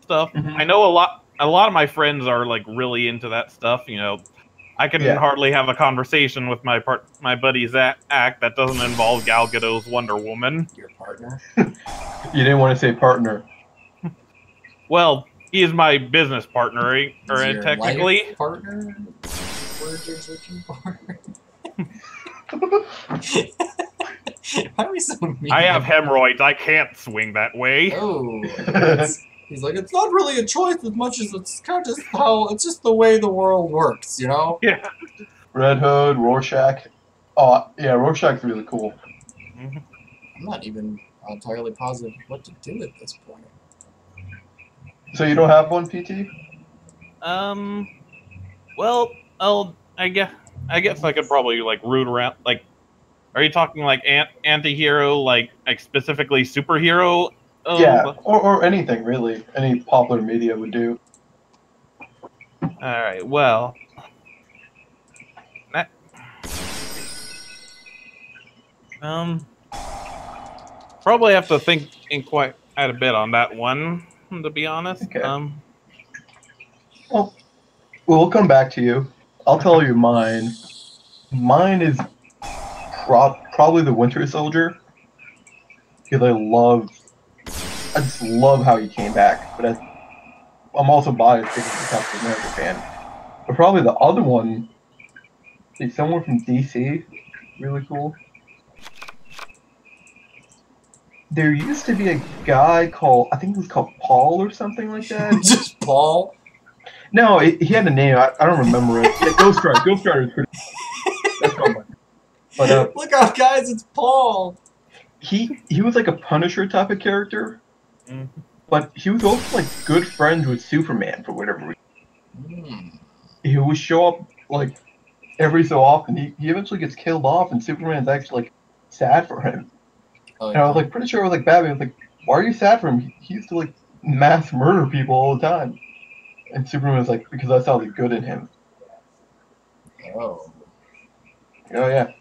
stuff. Mhm. I know a lot of my friends are like really into that stuff. You know, I can hardly have a conversation with my buddy Zach that doesn't involve Gal Gadot's Wonder Woman. Your partner? You didn't want to say partner. Well, he is my business partner, or Is your technically life partner. Word you're searching for. Why are we so mean? I have hemorrhoids. I can't swing that way. Oh, he's like, it's not really a choice as much as it's kind of just how it's just the way the world works, you know? Yeah. Red Hood, Rorschach. Oh, yeah, Rorschach's really cool. I'm not even entirely positive what to do at this point. So you don't have one, PT? Well, I guess I could probably like root around. Like, are you talking like anti-hero, like specifically superhero? Yeah, or anything really. Any popular media would do. All right. Well, probably have to think in quite a bit on that one, to be honest. Okay. Well, we'll come back to you. I'll tell you mine. Mine is probably the Winter Soldier. Because I just love how he came back. But I'm also biased because I'm a Captain America fan. But probably the other one is someone from DC. Really cool. There used to be a guy called, I think he was called Paul or something like that. Just Paul? No, he had a name. I don't remember it. Yeah, Ghost Rider. Ghost Rider is pretty. That's not mine. But look out, guys! It's Paul. He was like a Punisher type of character, but he was also like good friends with Superman for whatever reason. He would show up like every so often. He eventually gets killed off, and Superman's actually like sad for him. Oh, and I was like pretty sure it was like Batman. I was like, why are you sad for him? He used to like mass murder people all the time. And Superman was like, because I saw the good in him. Oh. Oh, yeah.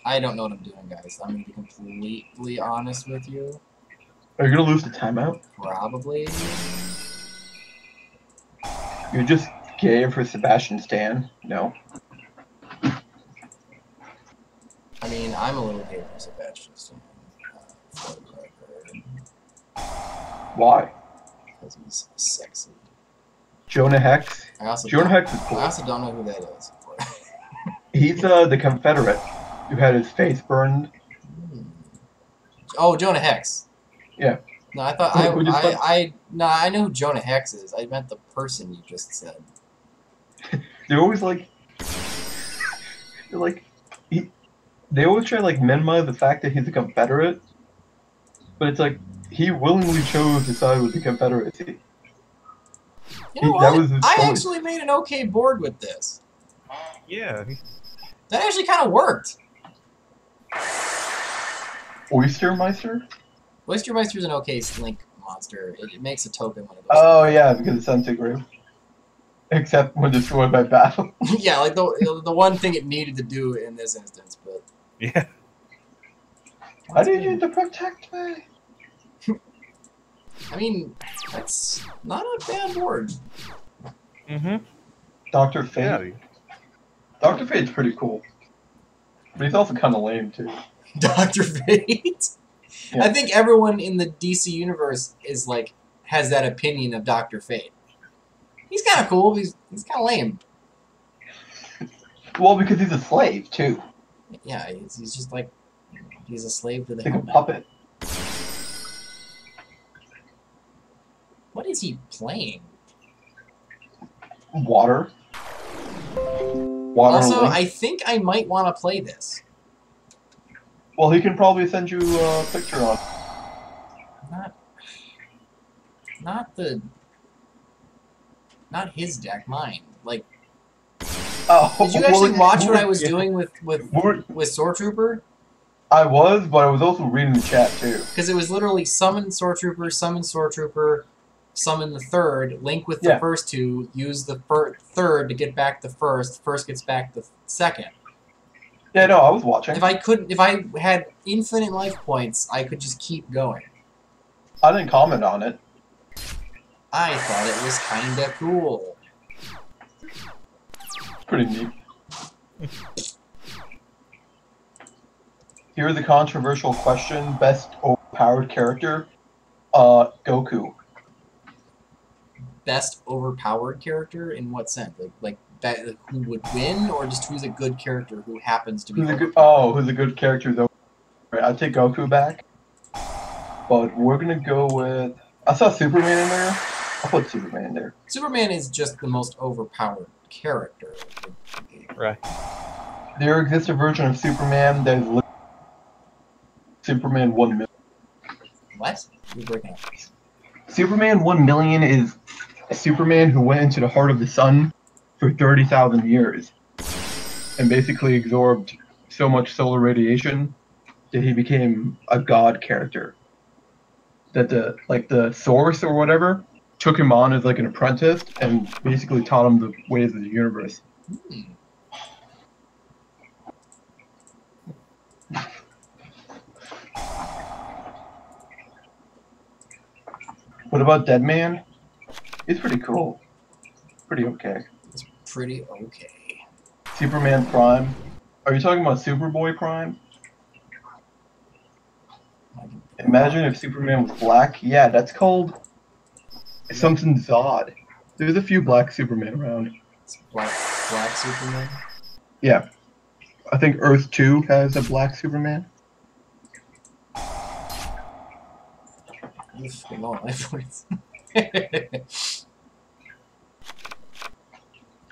I don't know what I'm doing, guys. I'm going to be completely honest with you. Are you going to lose the timeout? Probably. You're just gay for Sebastian Stan? No. I mean, I'm a little gay for Sebastian Stan. Why? because he's sexy. Jonah Hex. Jonah Hex is cool. I also don't know who that is. He's the Confederate who had his face burned. Oh, Jonah Hex. Yeah. No, I thought I know who Jonah Hex is. I meant the person you just said. They're always like, they always try to like minimize the fact that he's a Confederate, but it's like he willingly chose to side with the Confederacy. You know what? I actually made an okay board with this. Yeah. That actually kind of worked. Oystermeister? Oystermeister's an okay slink monster. It makes a token when it goes. Oh yeah, because it's Centigrade. Except when destroyed by battle. Yeah, like the one thing it needed to do in this instance, but yeah. Why do you need to protect me? I mean, that's not a bad board. Mm-hmm. Dr. Fate. Yeah. Dr. Fate's pretty cool. But he's also kind of lame, too. Dr. Fate? Yeah. I think everyone in the DC universe is like, has that opinion of Dr. Fate. He's kind of cool, but he's kind of lame. Well, because he's a slave, too. Yeah, he's just like, he's a slave to the like helmet. a puppet. What is he playing? Water. Also, I think I might want to play this. Well, he can probably send you a picture on. Not his deck, mine. Like, oh, did you actually watch what I was doing with Sword Trooper? I was, but I was also reading the chat too. Because it was literally summon Sword Trooper, summon the third, link with the first two, use the third to get back the first gets back the second. Yeah, no, I was watching. If I had infinite life points, I could just keep going. I didn't comment on it. I thought it was kinda cool. Pretty neat. Here's a controversial question. Best overpowered character? Goku. Best overpowered character? In what sense? Like who would win, or just who's a good character who happens to be who's a good character though? Right, I'd take Goku back. But we're gonna go with... I saw Superman in there. I'll put Superman in there. Superman is just the most overpowered character. Right. There exists a version of Superman that is Superman 1 million. What? You're breaking up. Superman 1 million is a Superman who went into the heart of the sun for 30,000 years and basically absorbed so much solar radiation that he became a god character. That the source or whatever took him on as like an apprentice and basically taught him the ways of the universe. What about Deadman? He's pretty cool. Pretty okay. It's pretty okay. Superman Prime. Are you talking about Superboy Prime? Imagine if Superman was black. Yeah, that's called something Zod. There's a few black Superman around. It's black Superman? Yeah. I think Earth 2 has a black Superman.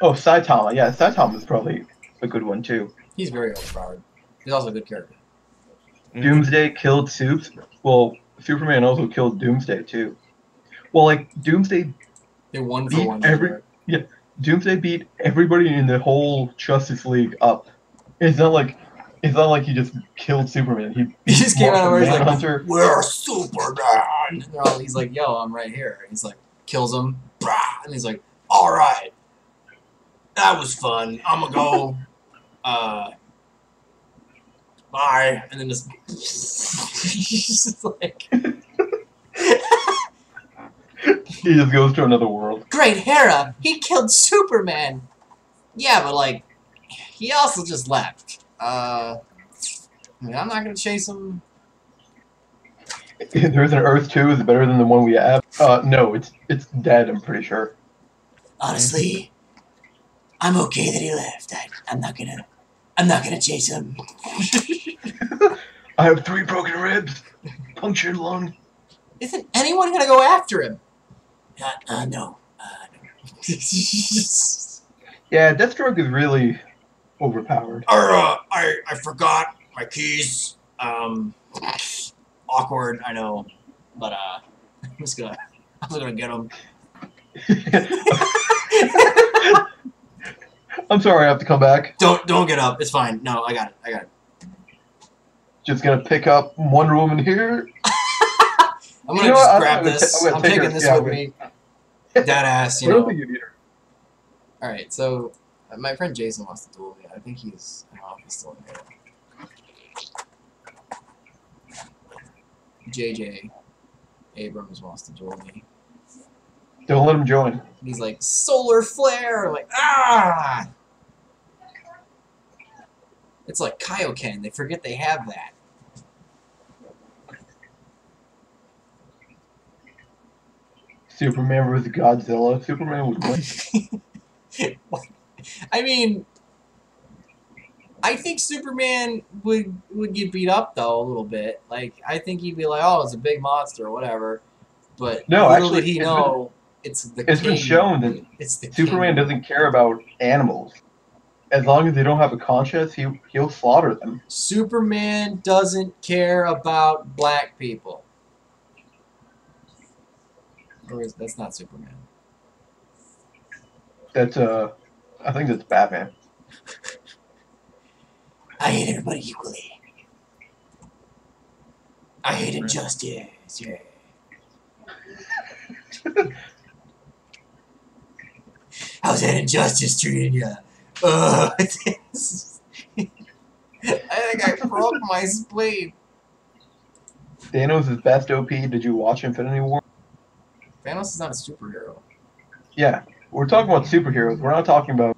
Oh, Saitama. Yeah, Saitama is probably a good one too. He's very overpowered. He's also a good character. Doomsday killed Supes. Well, Superman also killed Doomsday too. Well, like Doomsday. They won for one. Yeah, Doomsday beat everybody in the whole Justice League up. It's not like he just killed Superman. He just came out and he's like, "We're Superman." He's like, "Yo, I'm right here." And he's like, kills him, and he's like, "All right, that was fun. I'm gonna go. Bye." And then just he's just like. He just goes to another world. Great Hera! He killed Superman! Yeah, but like, he also just left. I mean, I'm not gonna chase him. There's an Earth 2. Is it better than the one we have? No, it's dead. I'm pretty sure. Honestly, I'm okay that he left. I'm not gonna chase him. I have 3 broken ribs, punctured lung. Isn't anyone gonna go after him? No. No. Yeah, Deathstroke is really overpowered. I forgot my keys. Awkward, I know, but I'm just gonna get them. I'm sorry, I have to come back. Don't get up. It's fine. No, I got it. Just gonna pick up Wonder Woman here. I'm gonna just grab this. I'm taking this with me. Dead ass, you know. All right, so my friend Jason wants to duel me. I think he's still in here. JJ Abrams wants to duel me. Don't let him join. He's like, solar flare! I'm like, ah! It's like Kaioken. They forget they have that. Superman vs. Godzilla. Superman would win. I mean, I think Superman would get beat up though a little bit. Like I think he'd be like, "Oh, it's a big monster or whatever." But no, little actually, did he know it's the it's king. been shown that Superman doesn't care about animals. As long as they don't have a conscience, he'll slaughter them. Superman doesn't care about black people. Or that's not Superman. That's I think that's Batman. I hate everybody equally. I hate injustice. Yeah. How's that injustice treating you? I think I broke my spleen. Thanos is best OP. Did you watch Infinity War? Thanos is not a superhero. Yeah, we're talking about superheroes. We're not talking about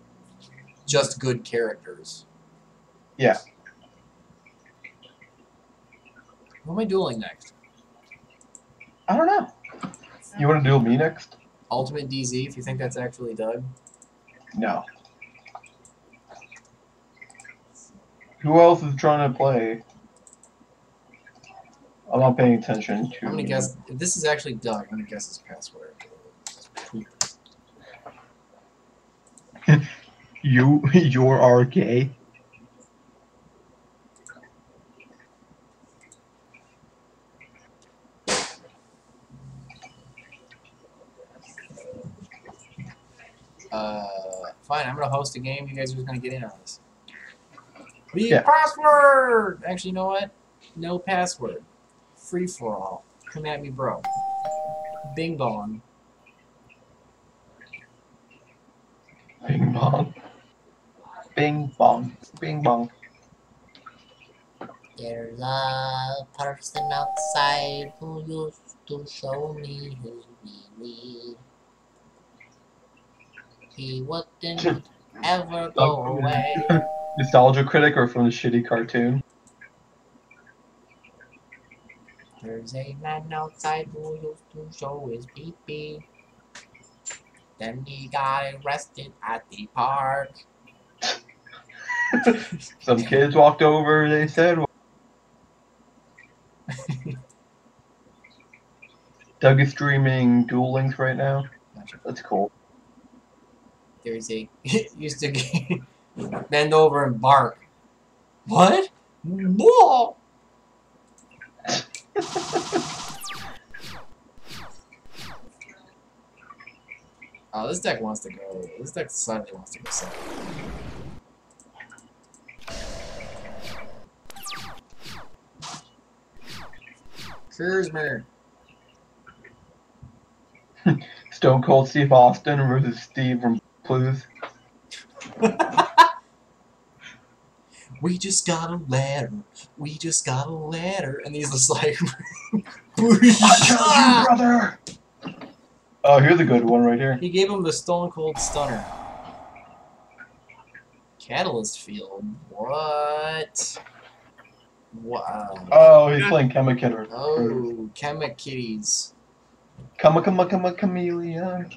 just good characters. Yeah. Who am I dueling next? I don't know. You want to duel me next? Ultimate DZ, if you think that's actually Doug? No. Who else is trying to play? I'm not paying attention to... I'm going to guess... If this is actually Doug, I'm going to guess his password. You're RK? Fine, I'm going to host a game. You guys are just going to get in on this. Password! Actually, you know what? No password. Free for all. Come at me, bro. Bing bong. Bing bong. Bing bong. Bing bong. There's a person outside who used to show me his wee-wee. He wouldn't ever go away. Nostalgia critic or from the shitty cartoon? There's a man outside who used to show his pee-pee. Then he got arrested at the park. Some kids walked over, they said. Doug is streaming Duel Links right now. That's cool. There's a... used to bend over and bark. What? Whoa! Oh, this deck wants to go. This deck decidedly wants to go second. Kurzmer. Stone Cold Steve Austin versus Steve from Blues. We just got a letter. We just got a letter. And he's just like, I told you, brother! Oh, here's a good one right here. He gave him the Stone Cold Stunner. Catalyst Field. What? Oh, he's playing Chemikidder. Oh, Chemikitties. Chameleon. Chameleon.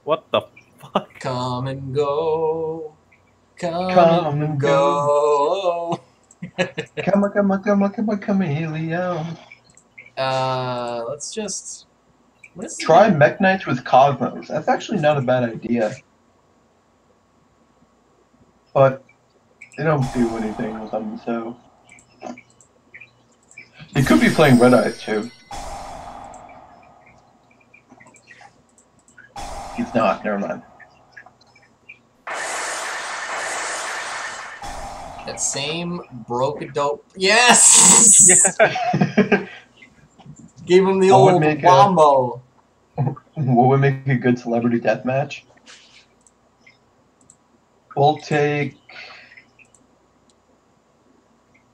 What the fuck? Come and go. Come and go. Chameleon. Let's just... What is Try Mech Knights with Cosmos. That's actually not a bad idea. But they don't do anything with them, so... He could be playing Red Eyes, too. He's not, never mind. That same broke a dope... Yes! Yeah. Gave him the old wombo. What would make a good celebrity death match? We'll take...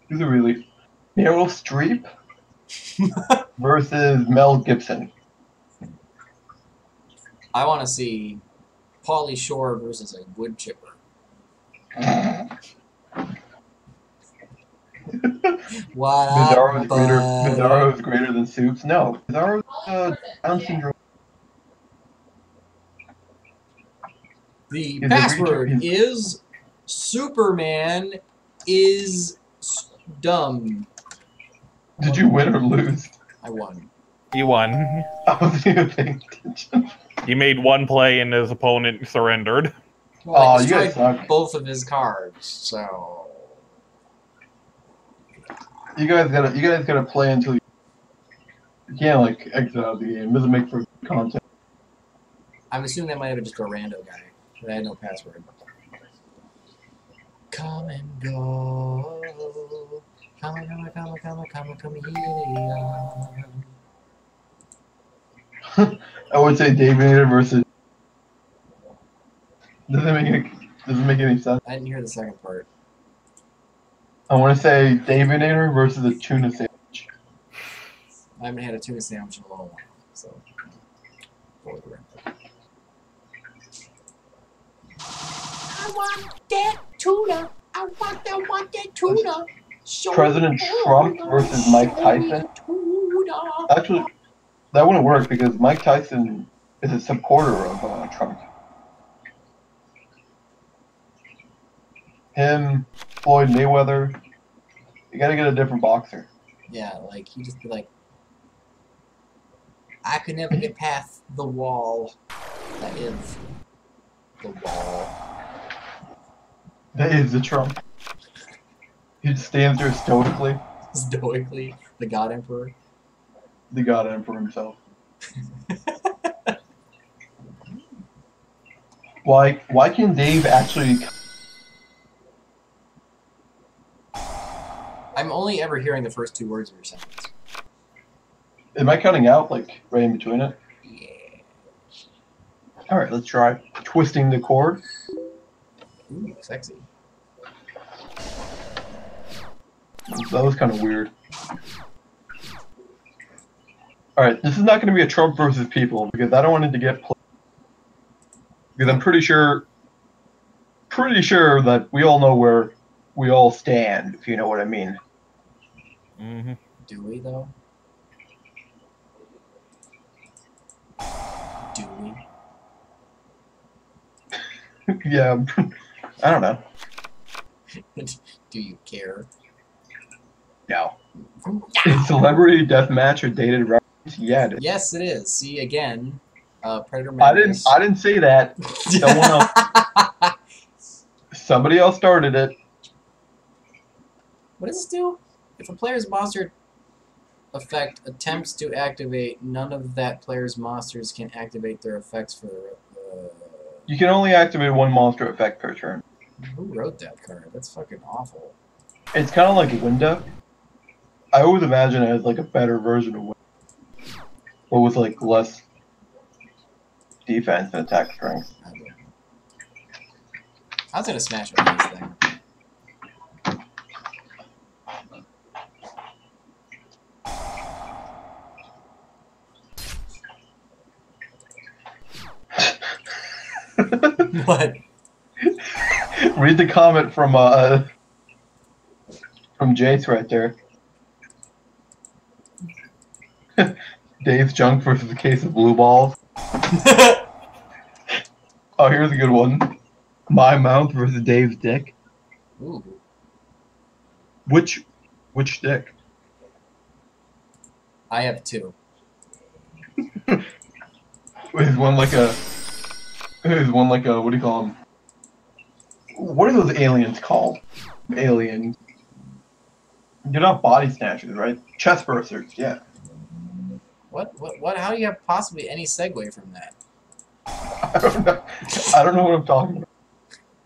Who's it really? Meryl Streep versus Mel Gibson. I want to see Pauly Shore versus a wood chipper. What Bizarro is greater than Soups? No. Bizarro Down syndrome. The password is Superman is dumb. Did you win or lose? I won. You won. I wasn't even paying attention. He made one play and his opponent surrendered. Well, I you guys destroyed suck. both of his cards, so... You guys gotta play until you can't like exit out of the game. It doesn't make for content. I'm assuming that might have been just a rando guy. I had no password. Come and go. Come here. I would say David versus. Doesn't make any sense. I didn't hear the second part. I want to say David versus a tuna sandwich. I haven't had a tuna sandwich in a long while, so. I want that tuna. I want that tuna. Show President Trump versus Mike Tyson. Actually, that wouldn't work because Mike Tyson is a supporter of Trump. Him, Floyd Mayweather. You gotta get a different boxer. Yeah, like, he'd just be like, I could never get past the wall. That is the wall. That is the Trump. He stands there stoically. Stoically, the God Emperor. The God Emperor himself. Why can Dave actually... I'm only ever hearing the first two words of your sentence. Am I cutting out, like, right in between it? Yeah. Alright, let's try twisting the cord. Ooh, sexy. That was kind of weird. Alright, this is not going to be a Trump versus people, because I don't want it to get played. Because I'm pretty sure that we all know where we all stand, if you know what I mean. Mm-hmm. Do we, though? Do we? Yeah, I don't know. Do you care? No. Is celebrity deathmatch or dated reference? Yeah, it is. Yes, it is. See, again, Predator I Madness. didn't say that. Someone else. Somebody else started it. What does this do? If a player's monster effect attempts to activate, none of that player's monsters can activate their effects for You can only activate one monster effect per turn. Who wrote that card? That's fucking awful. It's kind of like Winda. I always imagine it as like a better version of Winda. But with like less defense and attack strength. I was gonna smash with this thing. Ryan Read the comment from Jace right there. Dave's junk versus a case of blue balls. Oh, here's a good one. My mouth versus Dave's dick. Ooh. Which dick? I have 2. Is one like a? Is one like a? What do you call them? What are those aliens called? Aliens. You're not body snatchers, right? Chest bursters, yeah. What? How do you have possibly any segue from that? I don't know. I don't know what I'm talking about.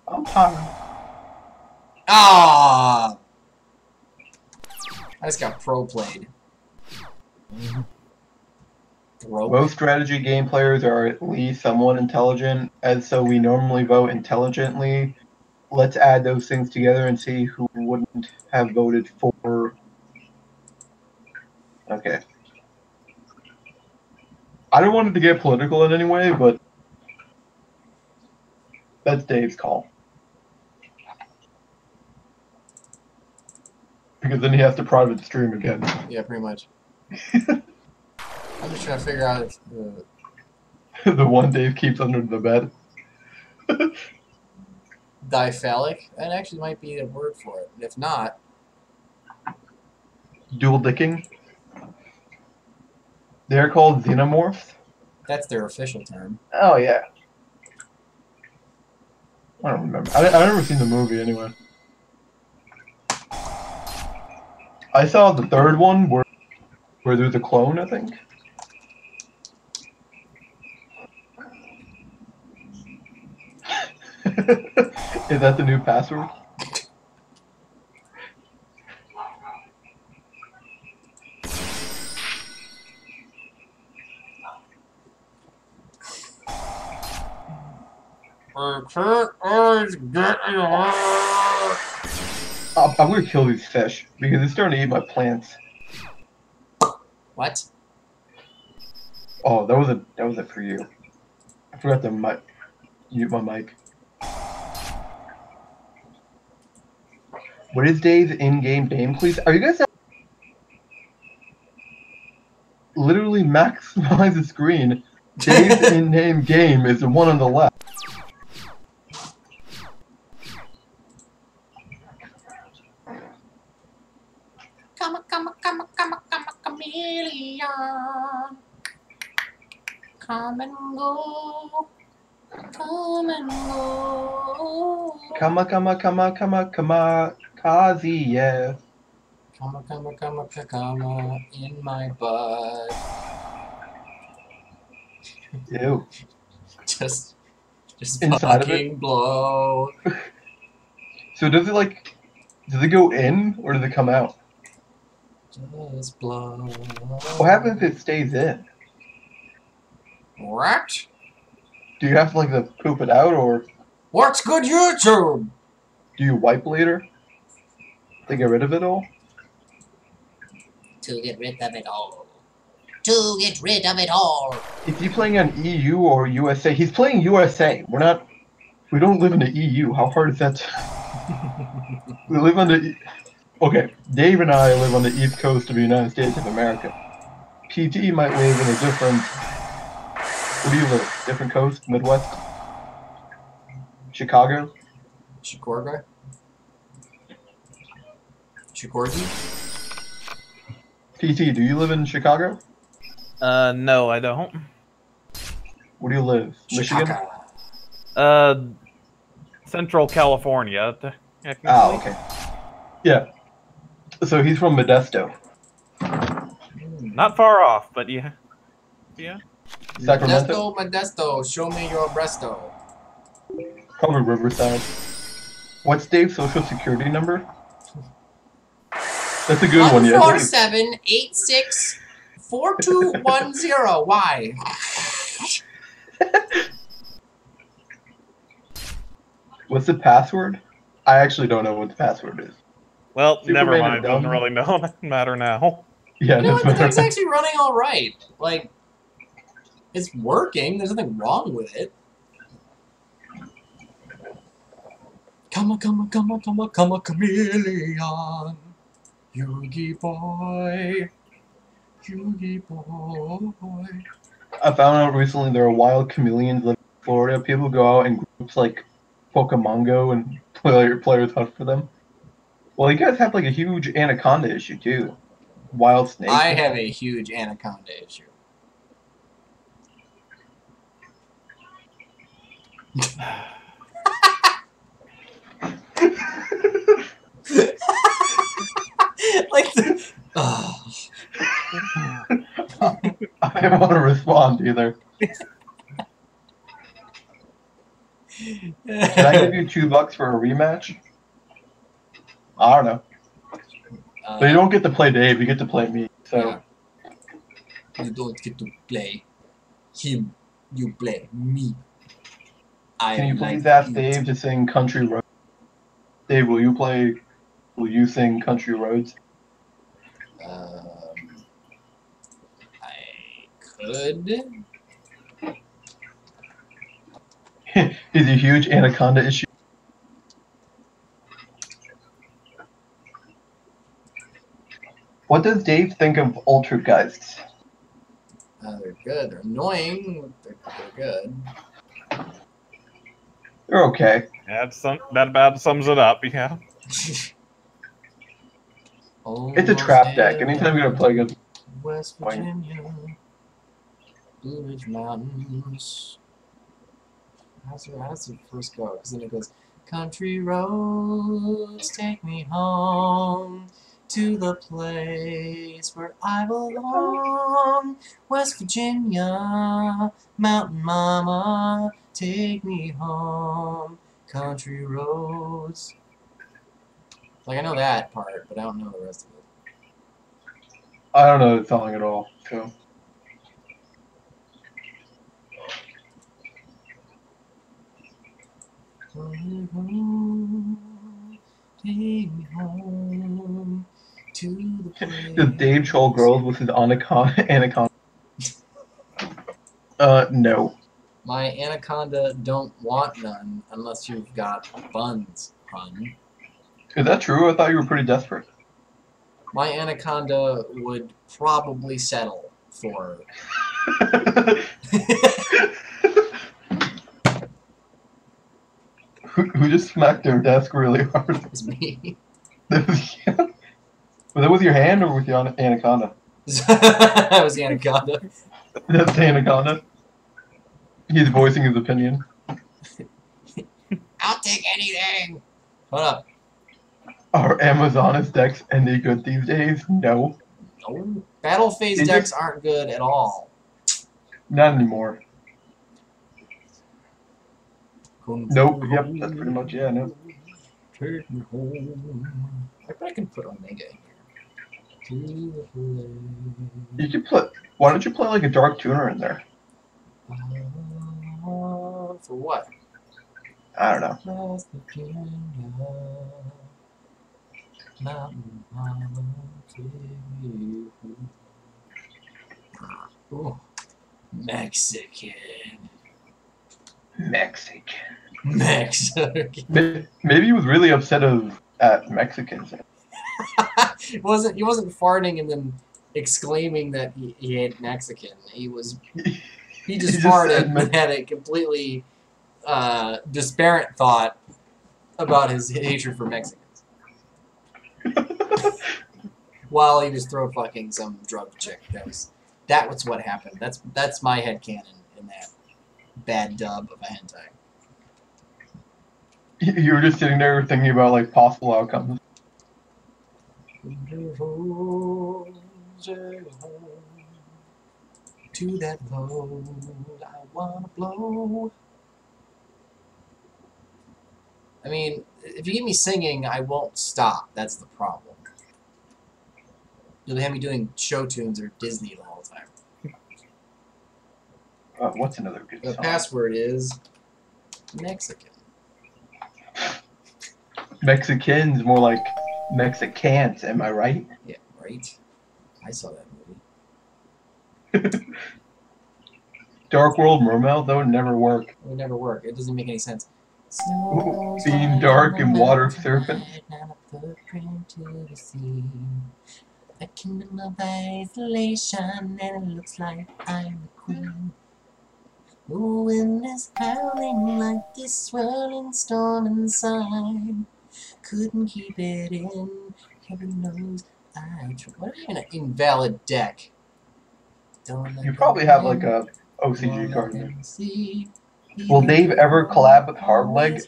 I'm tired. Ah! I just got pro played. Most strategy game players are at least somewhat intelligent, and so we normally vote intelligently. Let's add those things together and see who wouldn't have voted for. Okay. I don't want it to get political in any way, but that's Dave's call. Because then he has to private stream again. Yeah, pretty much. I'm just trying to figure out if The one Dave keeps under the bed. diphallic, that actually might be a word for it. If not, Dual dicking. They're called xenomorphs. that's their official term. Oh yeah. I don't remember. I've never seen the movie anyway. I saw the third one where there's a clone, I think. Is that the new password? I'm gonna kill these fish because they're starting to eat my plants. What? Oh, that was it for you. I forgot to mute my mic. What is Dave's in-game name, please? Are you guys literally maximize the screen? Dave's in-name game is the one on the left. Chameleon. Come and go. Come and go. Kazi, yeah. Come in my butt. Ew. Just Inside of fucking it? blow. So does it go in or does it come out? Just blow. What happens if it stays in? What? Do you have to poop it out or What's good YouTube? do you wipe later to get rid of it all? To get rid of it all. To get rid of it all. Is he playing on EU or USA? He's playing USA. We don't live in the EU. How hard is that? We live on the... Okay, Dave and I live on the East Coast of the United States of America. PT might live in a different... Where do you live? Different coast? Midwest? Chicago? Chikorga? Chikorgi? PT, do you live in Chicago? No, I don't. Where do you live? Michigan? Chicago. Central California. Oh, okay. Yeah. So he's from Modesto. Not far off, but yeah. Yeah. Sacramento? Modesto, show me your breasto. Probably Riverside. What's Dave's social security number? That's a good one, yeah. 147864210. Why? What's the password? I actually don't know what the password is. Well, Superman never mind. is It doesn't dumb. really matter now. Yeah, You know what? that's The thing's actually running all right. Like, it's working. There's nothing wrong with it. Come a chameleon. Yugi boy. Yugi boy. I found out recently there are wild chameleons living in Florida. People go out in groups like Pokemon Go and players hunt for them. Well, you guys have like a huge anaconda issue too. Wild snakes. I have a huge anaconda issue. Like the, oh. I don't want to respond either. Can I give you $2 for a rematch? I don't know. But you don't get to play Dave, you get to play me. So yeah. You don't get to play him, you play me. Can you please ask Dave to sing Country Roads? Dave, will you sing Country Roads? I could. Is a huge anaconda issue. What does Dave think of Ultrageists? They're good. They're annoying. They're good. They're okay. That about sums it up, yeah. It's a trap deck. Anytime you're gonna play against West Virginia, Blue Ridge Mountains. How's the first go? Because then it goes, country roads take me home to the place where I belong. West Virginia, Mountain Mama, take me home. Country roads. Like, I know that part, but I don't know the rest of it. I don't know the song at all, so. Take me home to the place. Does Dave troll girls with his anaconda? No. My anaconda don't want none unless you've got buns, hun. Is that true? I thought you were pretty desperate. My anaconda would probably settle for... Who just smacked their desk really hard? It was me. Was that with your hand or with your anaconda? That was the anaconda. That's the anaconda. He's voicing his opinion. I'll take anything! Hold up. Are Amazoness decks any good these days? No. No. Battle phase decks aren't good at all. Not anymore. Nope. Yep. That's pretty much no. Take me home. I bet I can put Omega in here. You could put. Why don't you play like a Dark Tuner in there? For what? I don't know. Ooh. Mexican. Maybe he was really upset at Mexicans. He wasn't farting and then exclaiming that he ate Mexican. He just farted and had a completely disparate thought about his hatred for Mexicans. While he was throat fucking some drug chick. That was what happened. That's my headcanon in that bad dub of a hentai. You were just sitting there thinking about like possible outcomes. To that load I wanna blow. I mean, if you get me singing, I won't stop. That's the problem. You'll have me doing show tunes or Disney the whole time. What's another good song? The password is Mexican. Mexicans, more like Mexicans, am I right? Yeah, right. I saw that movie. Dark World Mermaid, though, never work. It would never work. It doesn't make any sense. Being dark and water serpent. Footprint to the sea. A kingdom of isolation, and it looks like I'm the queen. The wind is howling like this swirling storm inside. Couldn't keep it in. Heaven knows I tried. What is an invalid deck? You probably have like a OCG card in there. Will Dave ever collab with Hardleg?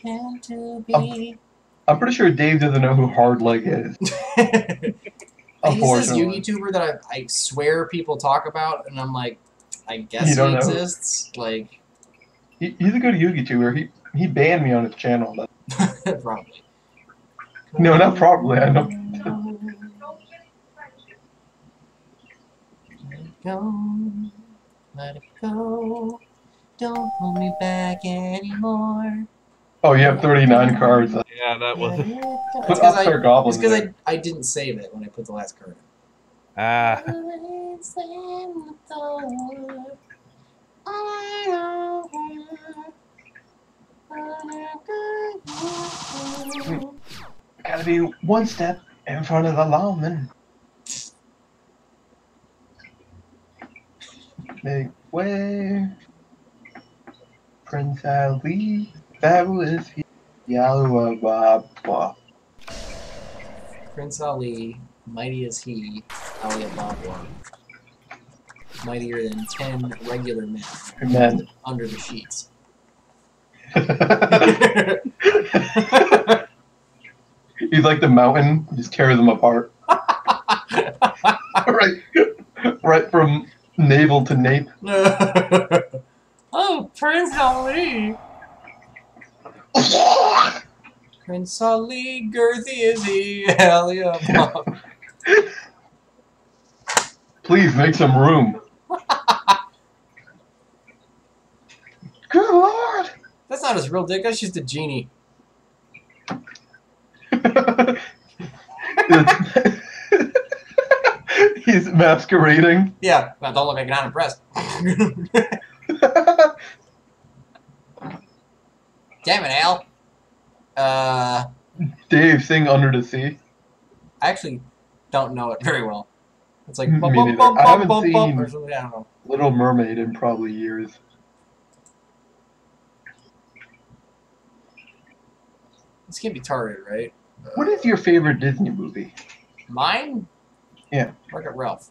I'm pretty sure Dave doesn't know who Hardleg is. He's this YouTuber that I swear people talk about, and I'm like, I guess he exists. Like, he's a good YouTuber. He banned me on his channel. Probably. No, not probably. I know. Let it go, let it go. Don't hold me back anymore. Oh, you have 39 cards. Yeah, that was. It's because I didn't save it when I put the last card in. Ah. Gotta be one step in front of the lawman. Make way. Prince Ali, fabulous. Yalwa. Prince Ali, mighty as he, Ali Ababa. Mightier than 10 regular men under the sheets. He's like the mountain, just tears them apart. right from navel to nape. Oh, Prince Ali! Prince Ali, girthy is he, Ali Ababa. Please make some room. Good Lord! That's not his real dick, that's just a genie. He's masquerading. Yeah, well, don't look like you're not impressed. Damn it, Al. Dave, sing Under the Sea. I actually don't know it very well. It's like I haven't seen or something, I don't know. Little Mermaid in probably years. This can't be targeted, right? What is your favorite Disney movie? Mine? Yeah. Wreck-It Ralph.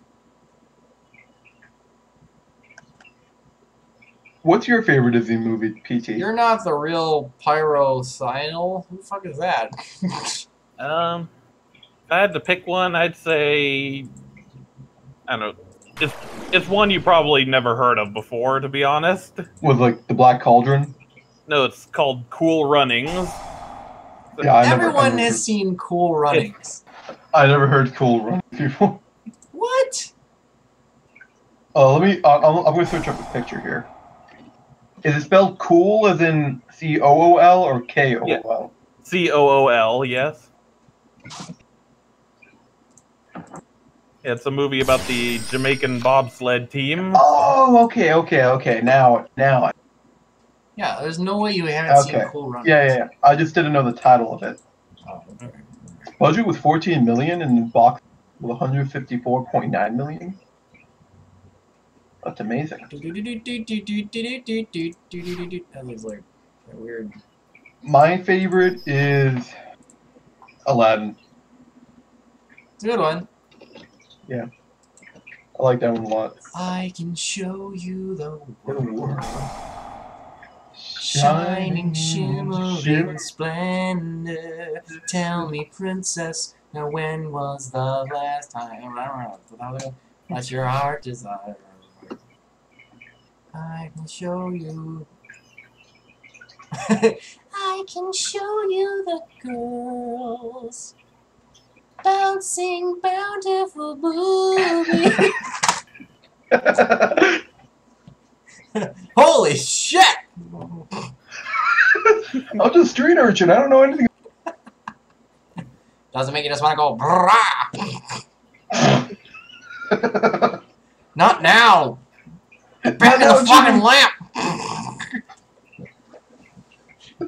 What's your favorite Disney movie, PT? You're not the real Pyrocynyl? Who the fuck is that? If I had to pick one, I'd say, I don't know. It's one you probably never heard of before, to be honest. Was like the Black Cauldron? No, it's called Cool Runnings. Yeah, Everyone has seen Cool Runnings. I never heard Cool Runnings before. What? I'm gonna switch up the picture here. Is it spelled cool as in C-O-O-L or K-O-O-L? Yeah. C-O-O-L, yes. It's a movie about the Jamaican bobsled team. Oh, okay. Now. Yeah, there's no way you haven't seen Cool Runnings. Yeah. I just didn't know the title of it. Oh, okay. Budget was $14 million and box with $154.9 million. That's amazing. That looks like weird. My favorite is Aladdin. It's a good one. Yeah. I like that one a lot. I can show you the World. world. Shining, shimmering splendor. Tell me, princess, now when was the last time? What your heart desires. I can show you. I can show you the girls. Bouncing, bountiful boobies. Holy shit! I'm just a street urchin. I don't know anything. Doesn't make you just want to go brah. Not now. Burn the fucking lamp. My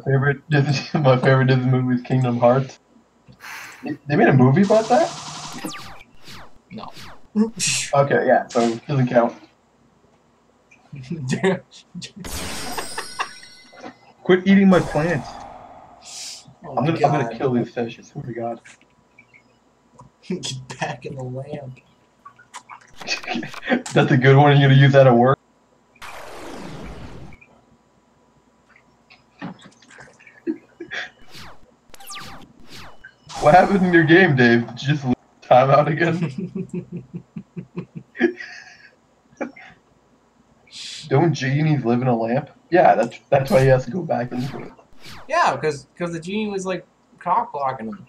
favorite Disney movie is Kingdom Hearts. They made a movie about that? No. Okay, yeah, so it doesn't count. Quit eating my plants. Oh I'm my gonna kill these fish, I swear to God. Get back in the lamp. That's a good one, you're gonna use that at work? What happened in your game, Dave? Did you just lose time out again? Don't genies live in a lamp? Yeah, that's why he has to go back into it. Yeah, because the genie was like cock blocking him.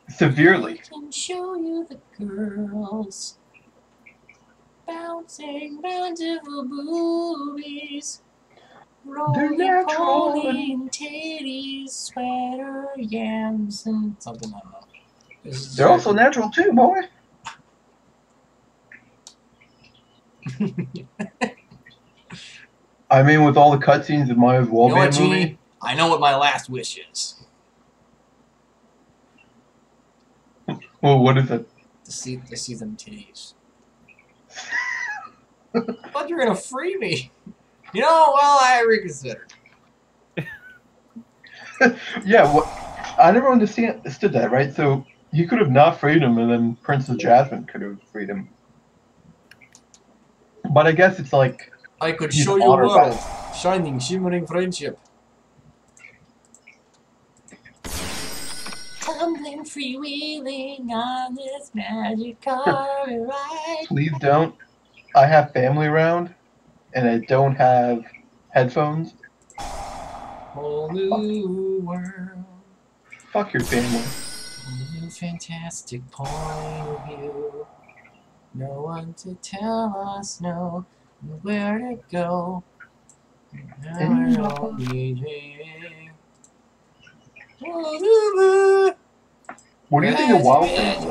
Severely. I can show you the girls bouncing bountiful boobies, roly poly and titties, sweater yams, and Something I don't know. They're also natural too, boy. I mean, with all the cutscenes, it might as well You know be what, a Genie? movie. I know what my last wish is. Well, what is it? To see them titties. I thought you were gonna free me. You know, well, I reconsidered. Yeah, well, I never understood that, right? So he could have not freed him, and then Princess Jasmine could have freed him. But I guess it's like I could he's show you honored by- world, shining, shimmering friendship. tumbling, freewheeling on this magic car ride. Please don't. I have family around, and I don't have headphones. Whole new world. Fuck your family. Whole new fantastic point of view. No one to tell us no, where to go. What do you think of Wild Things?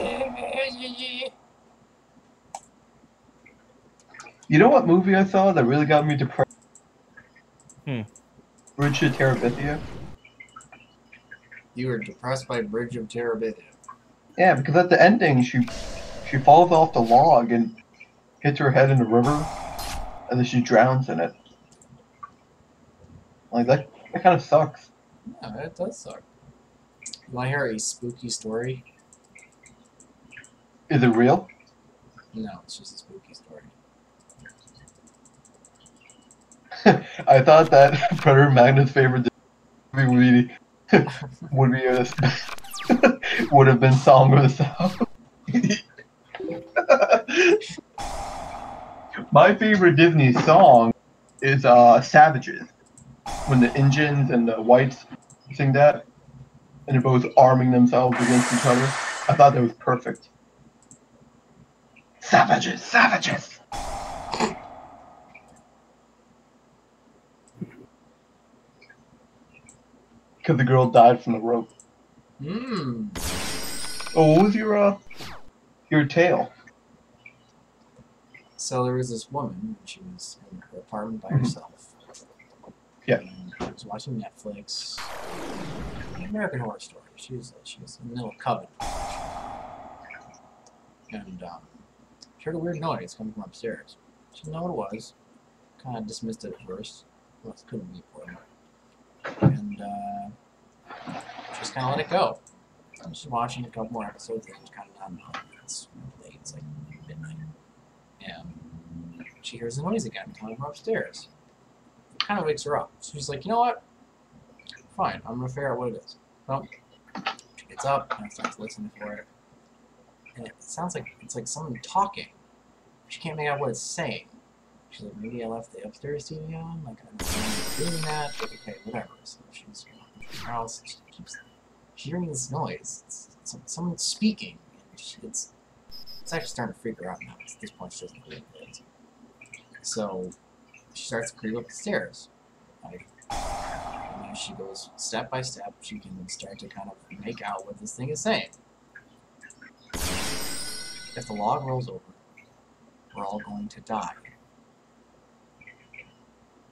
You know what movie I saw that really got me depressed? Bridge to Terabithia. You were depressed by Bridge of Terabithia. Yeah, because at the ending, she falls off the log and hits her head in the river, and then she drowns in it. Like, that kind of sucks. Yeah, that does suck. You want to hear a spooky story? Is it real? No, it's just a spooky story. I thought that Predator Magnet's favorite movie would have been Song of the South. My favorite Disney song is Savages. When the Indians and the whites sing that, and they're both arming themselves against each other. I thought that was perfect. Savages, savages! Because the girl died from the rope. Mmm. Oh, what was your tale? So there was this woman, and she was in her apartment by herself. Yeah. And she was watching Netflix. American Horror Story. She was in the middle of Coven. And she heard a weird noise coming from upstairs. She didn't know what it was. Kind of dismissed it at first. Well, it couldn't be important. And just kind of let it go. And she's watching a couple more episodes and just kind of nodding off. It's late. It's like midnight. And she hears the noise again coming from upstairs. It kind of wakes her up. So she's like, you know what? Fine, I'm gonna figure out what it is. Well, she gets up and starts listening for it. And it sounds like it's like someone talking. She can't make out what it's saying. She's like, maybe I left the upstairs TV on? Like, I don't know why I'm doing that, but okay, whatever. So she's walking through her house, and she keeps hearing this noise. It's someone speaking. And it's actually starting to freak her out now. At this point, she doesn't believe it. So she starts to creep up the stairs. Like, and as she goes step by step, she can start to kind of make out what this thing is saying. If the log rolls over, we're all going to die.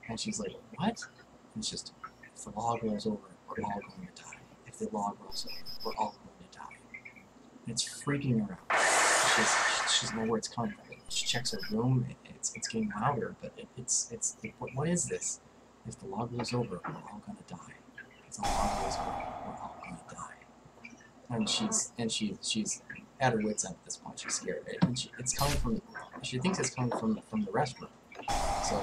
And she's like, what? And it's just, if the log rolls over, we're all going to die. If the log rolls over, we're all going to die. And it's freaking her out. She doesn't know where it's coming from. She checks her room, and it's getting louder, but what is this? If the log rolls over, we're all going to die. If the log rolls over, we're all going to die. And she's at her wits' end at this point. She's scared. And it's coming from. She thinks it's coming from the restroom. So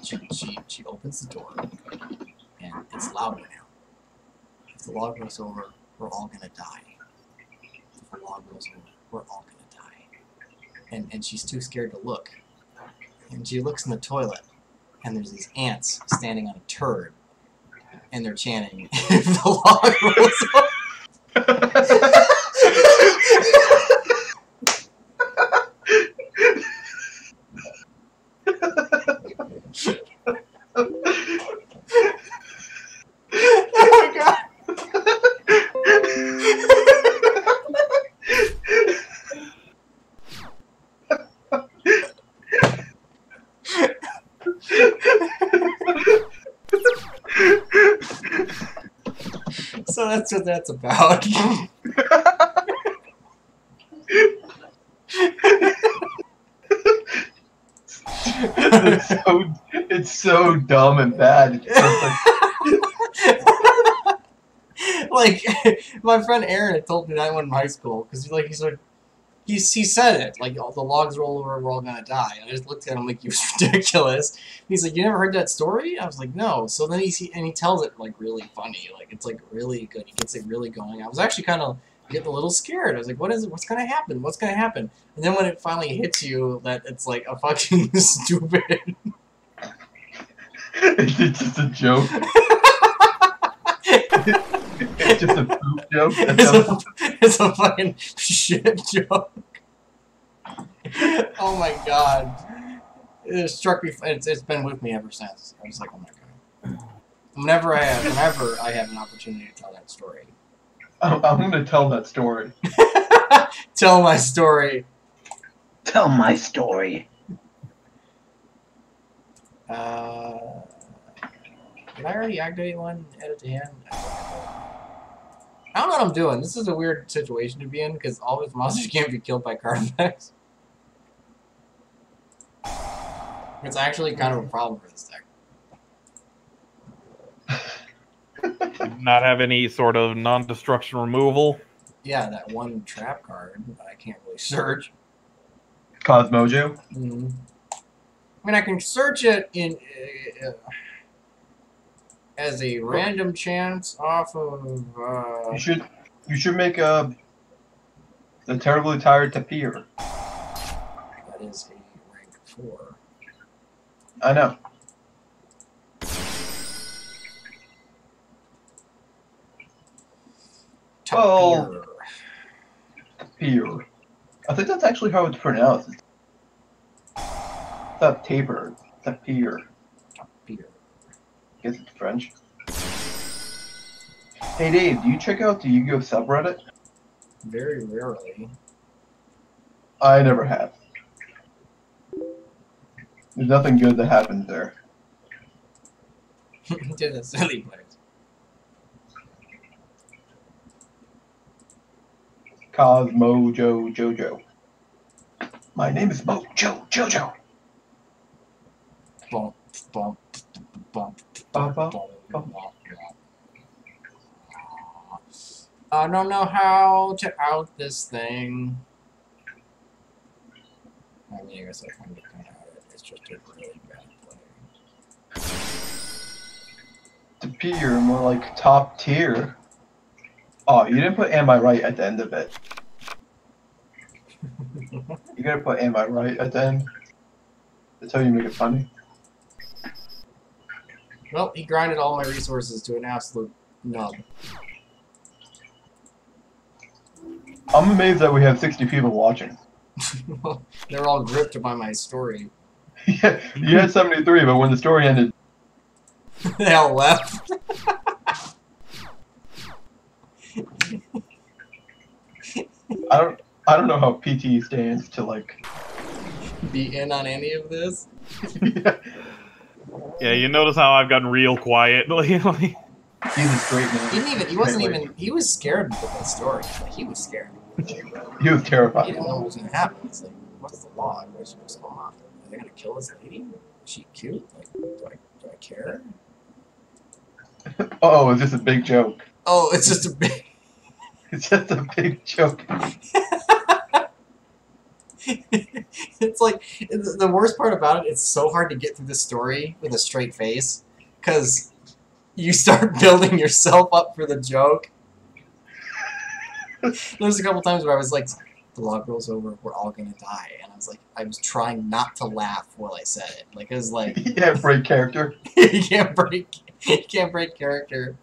she opens the door, and it's louder now. If the log rolls over, we're all gonna die. If the log rolls over, we're all gonna die. And she's too scared to look. And she looks in the toilet, and there's these ants standing on a turd, and they're chanting, "If the log rolls over." Oh my god! So that's what that's about. It's so dumb and bad. Like my friend Aaron had told me that one in high school because he said it like, oh, the logs roll over, we're all gonna die. And I just looked at him like he was ridiculous. He's like, you never heard that story? I was like, no. So then he tells it like really funny, like it's like really good. He gets it really going. I was actually kind of getting a little scared. I was like, what is it? What's gonna happen? What's gonna happen? And then when it finally hits you that it's like a fucking stupid. It's just a joke. It's just a poop joke. It's a fucking shit joke. Oh my god. It struck me. It's been with me ever since. I was like, oh my god. Whenever I have an opportunity to tell that story. I'm going to tell that story. Tell my story. Tell my story. Did I already activate one? Edit to hand? I don't know what I'm doing. This is a weird situation to be in because all these monsters can't be killed by card effects. It's actually kind of a problem for this deck. Not have any sort of non-destruction removal. Yeah, that one trap card, but I can't really search. Cosmojo? Mm-hmm. I mean, I can search it in as a random chance off of. You should make the terribly tired tapir. That is a rank 4. I know. Tapir. Tapir. I think that's actually how it's pronounced. Not taper. Tapir. Tapir. I guess it's French. Hey Dave, do you check out the Yu-Gi-Oh subreddit? Very rarely. I never have. There's nothing good that happens there. To the silly place. Cosmojo Jojo. My name is Mojo Jojo. Bump, bump, bump, Bump, bump, bump, bump. I don't know how to out this thing. I mean, I guess I kind of out it. It's just a really bad play. Tapir, more like top tier. Oh, you didn't put "Am I Right" at the end of it. You gotta put "Am I Right" at the end. That's how you make it funny. Well, he grinded all my resources to an absolute nub. I'm amazed that we have 60 people watching. They're all gripped by my story. Yeah, you had 73, but when the story ended, They all left. I don't know how PT stands to like Be in on any of this. Yeah. Yeah, you notice how I've gotten real quiet lately. He's a straight man. He wasn't even, he was scared of the story. Like, he was scared. He was terrified. He didn't know what was going to happen. He's like, what's the log? What's going on? Are they going to kill this lady? Is she cute? Like, do I care? Oh, it's just a big joke. Oh, it's just a big... It's just a big joke. It's like, the worst part about it, it's so hard to get through the story with a straight face, because you start building yourself up for the joke. There's a couple times where I was like, the log rolls over, we're all gonna die. And I was trying not to laugh while I said it. Like, it was like... You can't break character. you can't break character.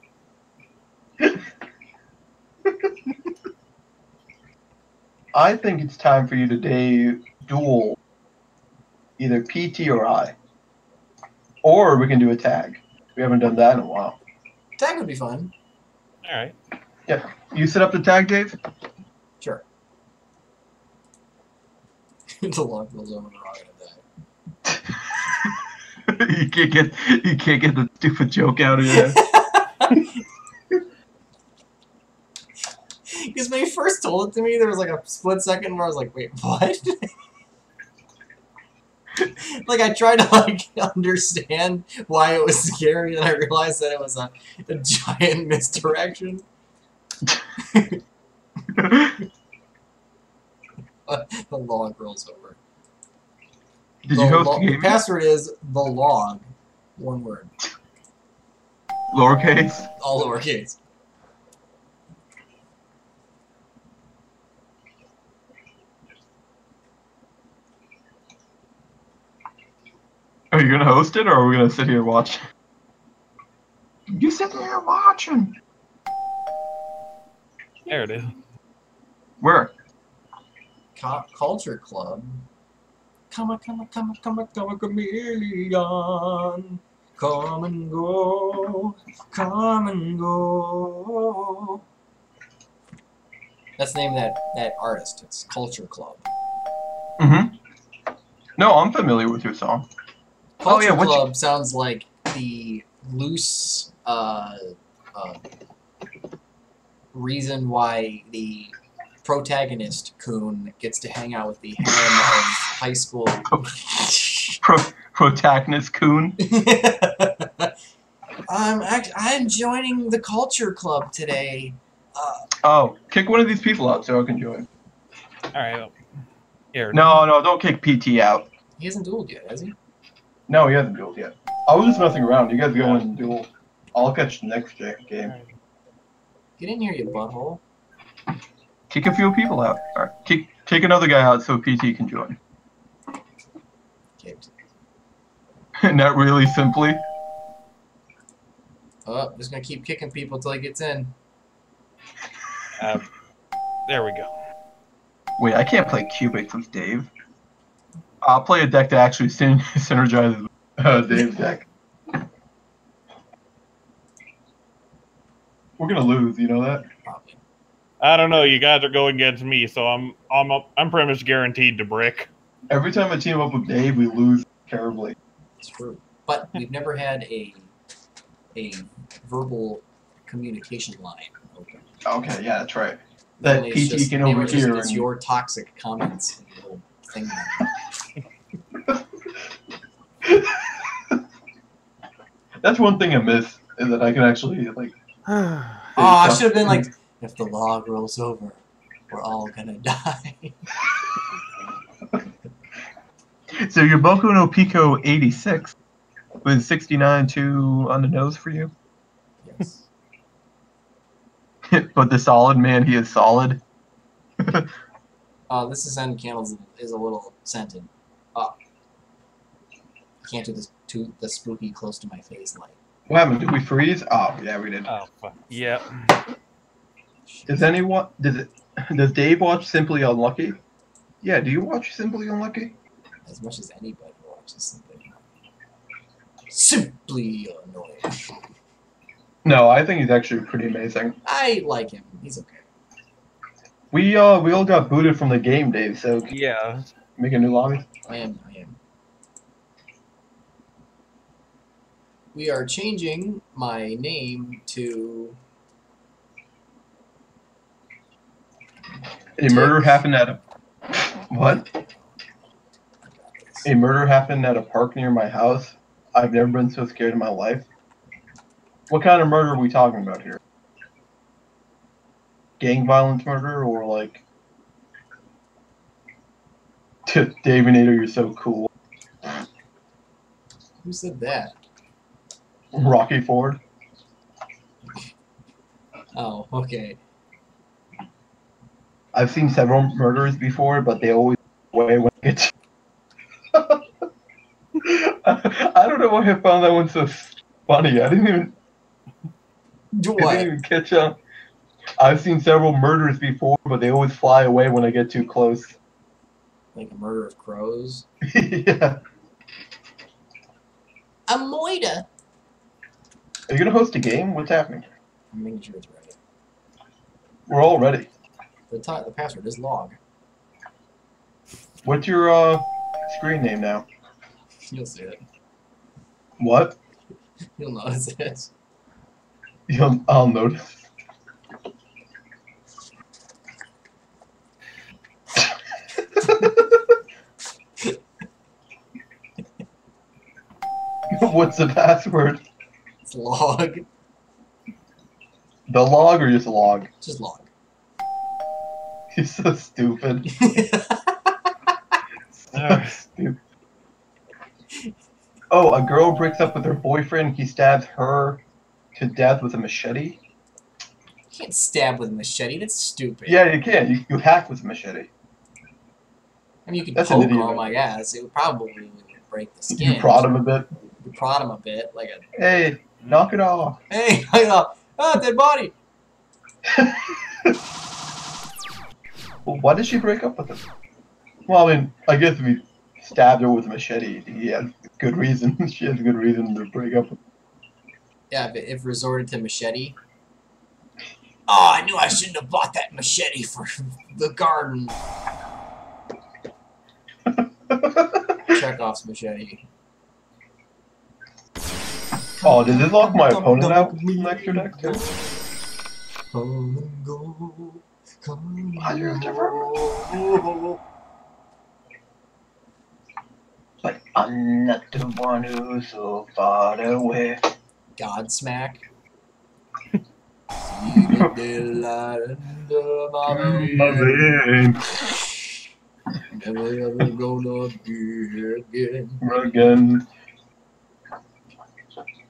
I think it's time for you to duel either PT or I. Or we can do a tag. We haven't done that in a while. Tag would be fun. Alright. Yeah. You set up the tag, Dave? Sure. The log rolls over, we're all gonna die. you can't get the stupid joke out of here. Because when he first told it to me, there was like a split second where I was like, wait, what? Like, I tried to, like, understand why it was scary, and I realized that it was a giant misdirection. The log rolls over. Did you host the game? The password is the log. One word. Lowercase? All lowercase. Are you gonna host it, or are we gonna sit here watching? You sit there watching. There it is. Where? Culture Club. Come a chameleon. Come and go. Come and go. That's the name of that artist. It's Culture Club. Mm-hmm. No, I'm familiar with your song. Culture Club sounds like the loose reason why the protagonist, Coon, gets to hang out with the harem of high school... Protagonist Coon? I'm joining the Culture Club today. Oh, kick one of these people out so I can join. Alright. Here. No, don't kick PT out. He hasn't dueled yet, has he? No, he hasn't dueled yet. I was just messing around. You guys go in and duel. I'll catch the next game. Get in here, you butthole. Kick a few people out. All right. Kick another guy out so PT can join. Kicked. Not really simply. Oh, I'm just gonna keep kicking people until he gets in. There we go. Wait, I can't play cubics with Dave. I'll play a deck that actually synergizes Dave's deck. We're gonna lose, you know that? Probably. I don't know. You guys are going against me, so I'm pretty much guaranteed to brick. Every time I team up with Dave, we lose terribly. It's true. But we've never had a verbal communication line open. Okay, yeah, that's right. That Mainly it's PT just- can mainly overhear. It's your toxic comments in the little thing. That's one thing I miss, is that I can actually, like... Oh, I should have been like, if the log rolls over, we're all gonna die. So your Boku no Pico 86 was 69-2 on the nose for you? Yes. But the solid man, he is solid. This is end candles is a little scented. I can't do this too the spooky close to my face light. What happened? Did we freeze? Oh, yeah, we did. Oh, fuck. Yep. Does Dave watch Simply Unlucky? Yeah, do you watch Simply Unlucky? As much as anybody watches something. Simply annoying. No, I think he's actually pretty amazing. I like him. He's okay. We all got booted from the game, Dave, so Yeah. make a new lobby. I am. We are changing my name to... A murder happened at a... What? A murder happened at a park near my house. I've never been so scared in my life. What kind of murder are we talking about here? Gang violence murder or like... Davinator, you're so cool. Who said that? Rocky Ford. Oh, okay. I've seen several murders before, but they always away when it gets... I don't know why I found that one so funny. I didn't even catch up. I've seen several murders before, but they always fly away when I get too close. Like a murder of crows? Yeah. A moida! Are you gonna host a game? What's happening? I'm making sure it's ready. We're all ready. The password is log. What's your screen name now? You'll see it. What? You'll notice it. I'll notice. What's the password? It's log. The log or just log? Just log. You're so stupid. So stupid. Oh, a girl breaks up with her boyfriend. He stabs her to death with a machete. You can't stab with a machete. That's stupid. Yeah, you can. You hack with a machete. I mean, you could That's poke an idiot. him, I guess. It would probably break the skin. You prod him a bit. You prod him a bit, like a... Hey, knock it off. Hey, oh, dead body! Well, why did she break up with him? Well, I mean, I guess if he stabbed her with a machete, he has good reason. She has good reason to break up with him. Yeah, but if resorted to machete... Oh, I knew I shouldn't have bought that machete for the garden. Chekhov's machete. Oh, did this lock my opponent out from extra deck too? Come and go, come Why do you have to Like, I'm not the one who's so far away. Godsmack. See the daylight under my vein. Never ever gonna be here again. Again.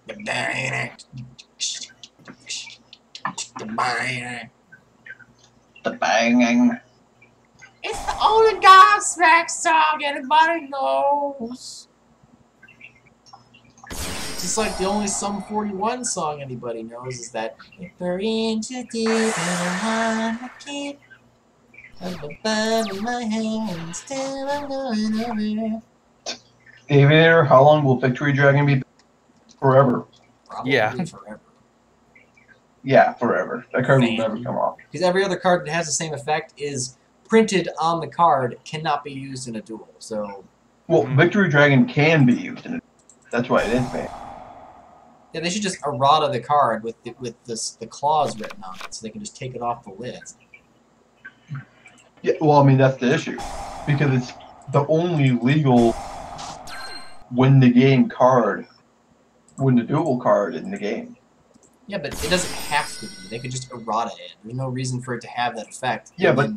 The bang. The banging. It's the only Godsmack song anybody knows. Just like the only Sum 41 song anybody knows is that if we're in too deep and I wanna keep up above in my hand, still I'm going over. David, how long will Victory Dragon be? Forever. Probably Yeah. forever. Yeah, forever. That card will never come off. Because every other card that has the same effect is printed on the card, cannot be used in a duel. So, Well, Victory Dragon can be used in it. That's why it is banned. yeah, they should just errata the card with the clause written on it, so they can just take it off the list. Yeah, well, I mean, that's the issue. Because it's the only legal win the game card, win the duel card in the game. Yeah, but it doesn't have to be. They could just errata it. There's no reason for it to have that effect. Yeah, but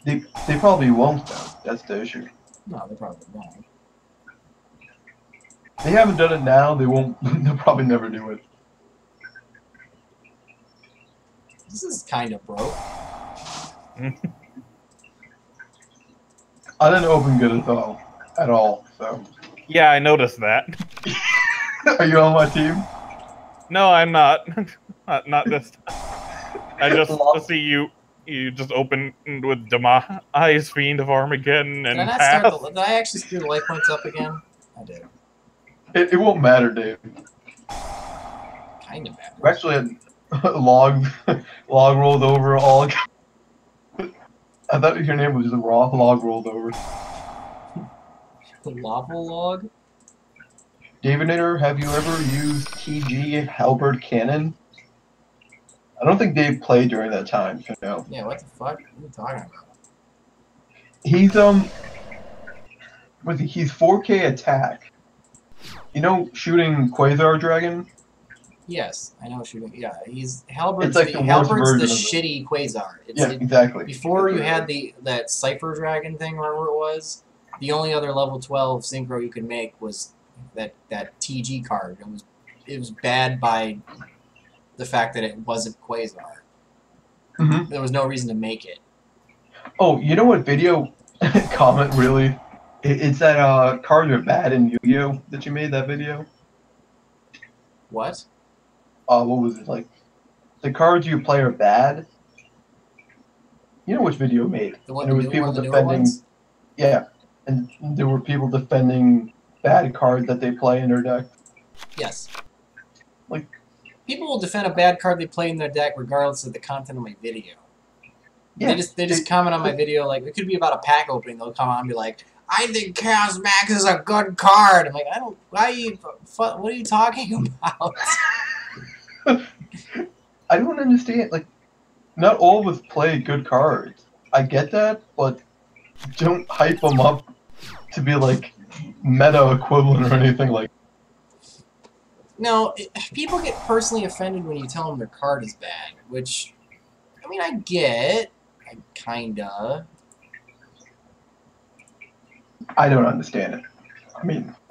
they probably won't, though. That's the issue. No, they probably won't. They haven't done it now, they won't, they'll probably never do it. This is kind of broke. I didn't open good at all, so. Yeah, I noticed that. Are you on my team? No, I'm not. not this time. I just see you just opened with Demise, Fiend of Armageddon, and Did I not Path. start the... Did I actually screw the life points up again? I did. It won't matter, Dave. Kind of bad. Actually, log rolled over all. I thought your name was just log rolled over. The lava log? Davidinator, have you ever used TG Halberd Cannon? I don't think Dave played during that time, you know. Yeah, what the fuck? What are you talking about? He's he's 4K attack. You know, shooting Quasar Dragon? Yes, I know shooting. Yeah, he's Halberd's It's like the worst version of it. shitty Quasar. Yeah, exactly. Before you had that Cypher Dragon thing, wherever it was, the only other level 12 synchro you could make was that TG card. It was bad by the fact that it wasn't Quasar. Mm-hmm. There was no reason to make it. Oh, you know what video comment really? It's that cards are bad in Yu-Gi-Oh! That you made that video. What? What was it like? The cards you play are bad. You know which video you made? The one, and there was the people newer defending. ones? Yeah, and there were people defending bad cards that they play in their deck. Yes. Like, people will defend a bad card they play in their deck regardless of the content of my video. yeah, They just comment on my video, like, it could be about a pack opening, they'll come on and be like, I think Chaos Max is a good card. I'm like, what are you talking about? I don't understand. Like, not all of us play good cards. I get that, but don't hype them up to be like meta equivalent or anything like. No, people get personally offended when you tell them their card is bad, which, I mean, I get. I kinda. I don't understand it. I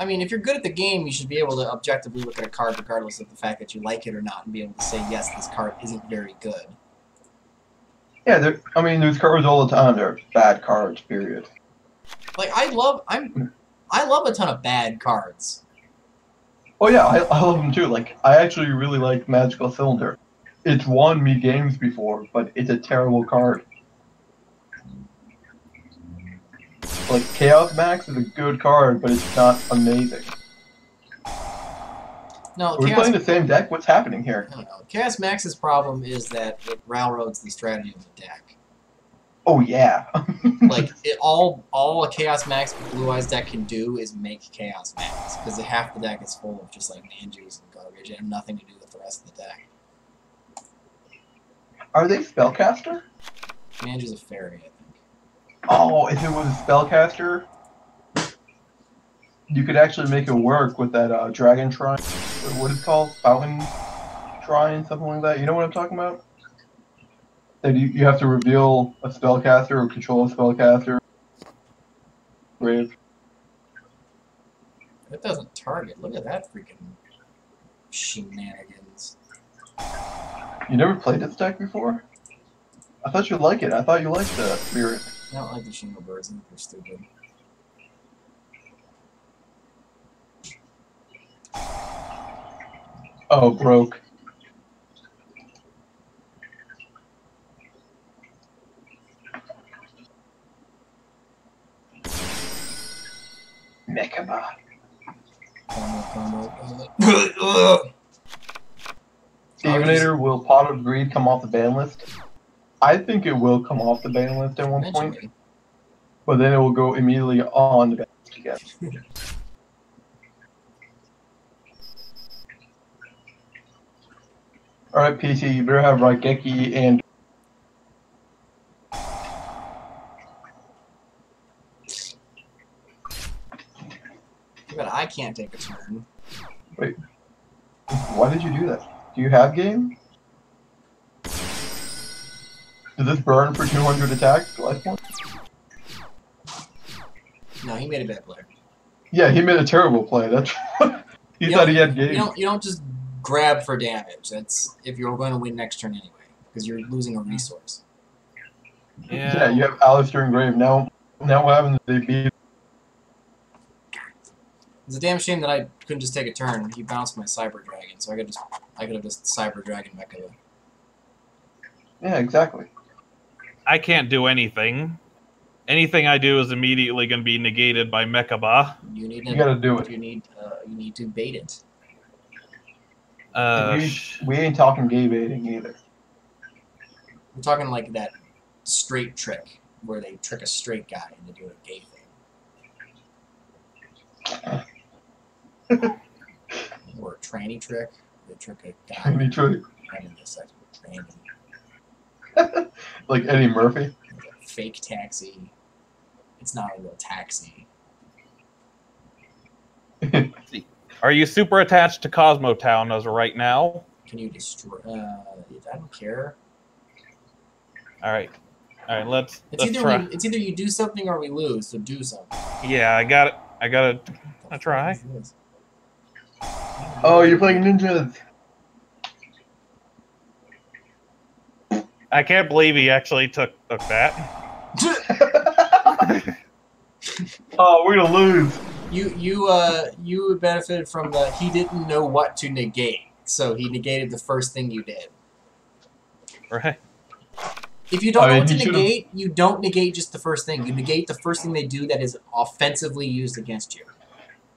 mean, if you're good at the game, you should be able to objectively look at a card regardless of the fact that you like it or not, and be able to say, yes, this card isn't very good. yeah, there's cards all the time. They're bad cards. Period. Like, I love a ton of bad cards. Oh yeah, I love them too. Like, I actually really like Magical Cylinder. It's won me games before, but it's a terrible card. Like, Chaos Max is a good card, but it's not amazing. No, We're playing the same deck? What's happening here? I don't know. Chaos Max's problem is that it railroads the strategy of the deck. Oh yeah. Like, all a Chaos Max Blue Eyes deck can do is make Chaos Max, because half the deck is full of just like Manjus and garbage and nothing to do with the rest of the deck. Are they Spellcaster? Manju's a fairy, I think. Oh, if it was a Spellcaster, you could actually make it work with that Dragon Shrine. What is it called? Fountain Shrine, something like that. You know what I'm talking about? That you have to reveal a Spellcaster or control a Spellcaster. Grave. It doesn't target. Look at that freaking shenanigans. You never played this deck before? I thought you'd like it. I thought you liked the Spirit. I don't like the Shingle Birds. I think they're stupid. Oh, broke. Mechaba. Davidinator, will Pot of Greed come off the ban list? I think it will come off the ban list at one point, but then it will go immediately on the ban list again. Alright, PC, you better have Raigeki and... But I can't take a turn. Wait. Why did you do that? Do you have game? Did this burn for 200 attack life points? No, he made a bad play. Yeah, he made a terrible play. That's he thought he had game. You don't just grab for damage. That's if you're going to win next turn anyway, because you're losing a resource. Yeah, you have Alistair and Grave. Now what happens? They beat. It's a damn shame that I couldn't just take a turn. He bounced my Cyber Dragon, so I could have just Cyber Dragon MacLeod. Yeah, exactly. I can't do anything. Anything I do is immediately going to be negated by Mechaba. You gotta do it. You need to bait it. We ain't talking gay baiting either. We're talking like that straight trick, where they trick a straight guy into doing a gay thing. tranny trick. The trick of Tranny trick. having sex with a tranny. Like Eddie Murphy. Like a fake taxi. It's not a real taxi. Are you super attached to Cosmo Town as of right now? Can you destroy? I don't care. All right, let's It's try. it's either you do something or we lose. So do something. Yeah, I got it. I gotta try. Oh, you're playing ninjas. I can't believe he actually took that. Oh, we're gonna lose. You benefited from the he didn't know what to negate, so he negated the first thing you did. Right. If you don't know what to negate, you don't negate just the first thing. You negate the first thing they do that is offensively used against you.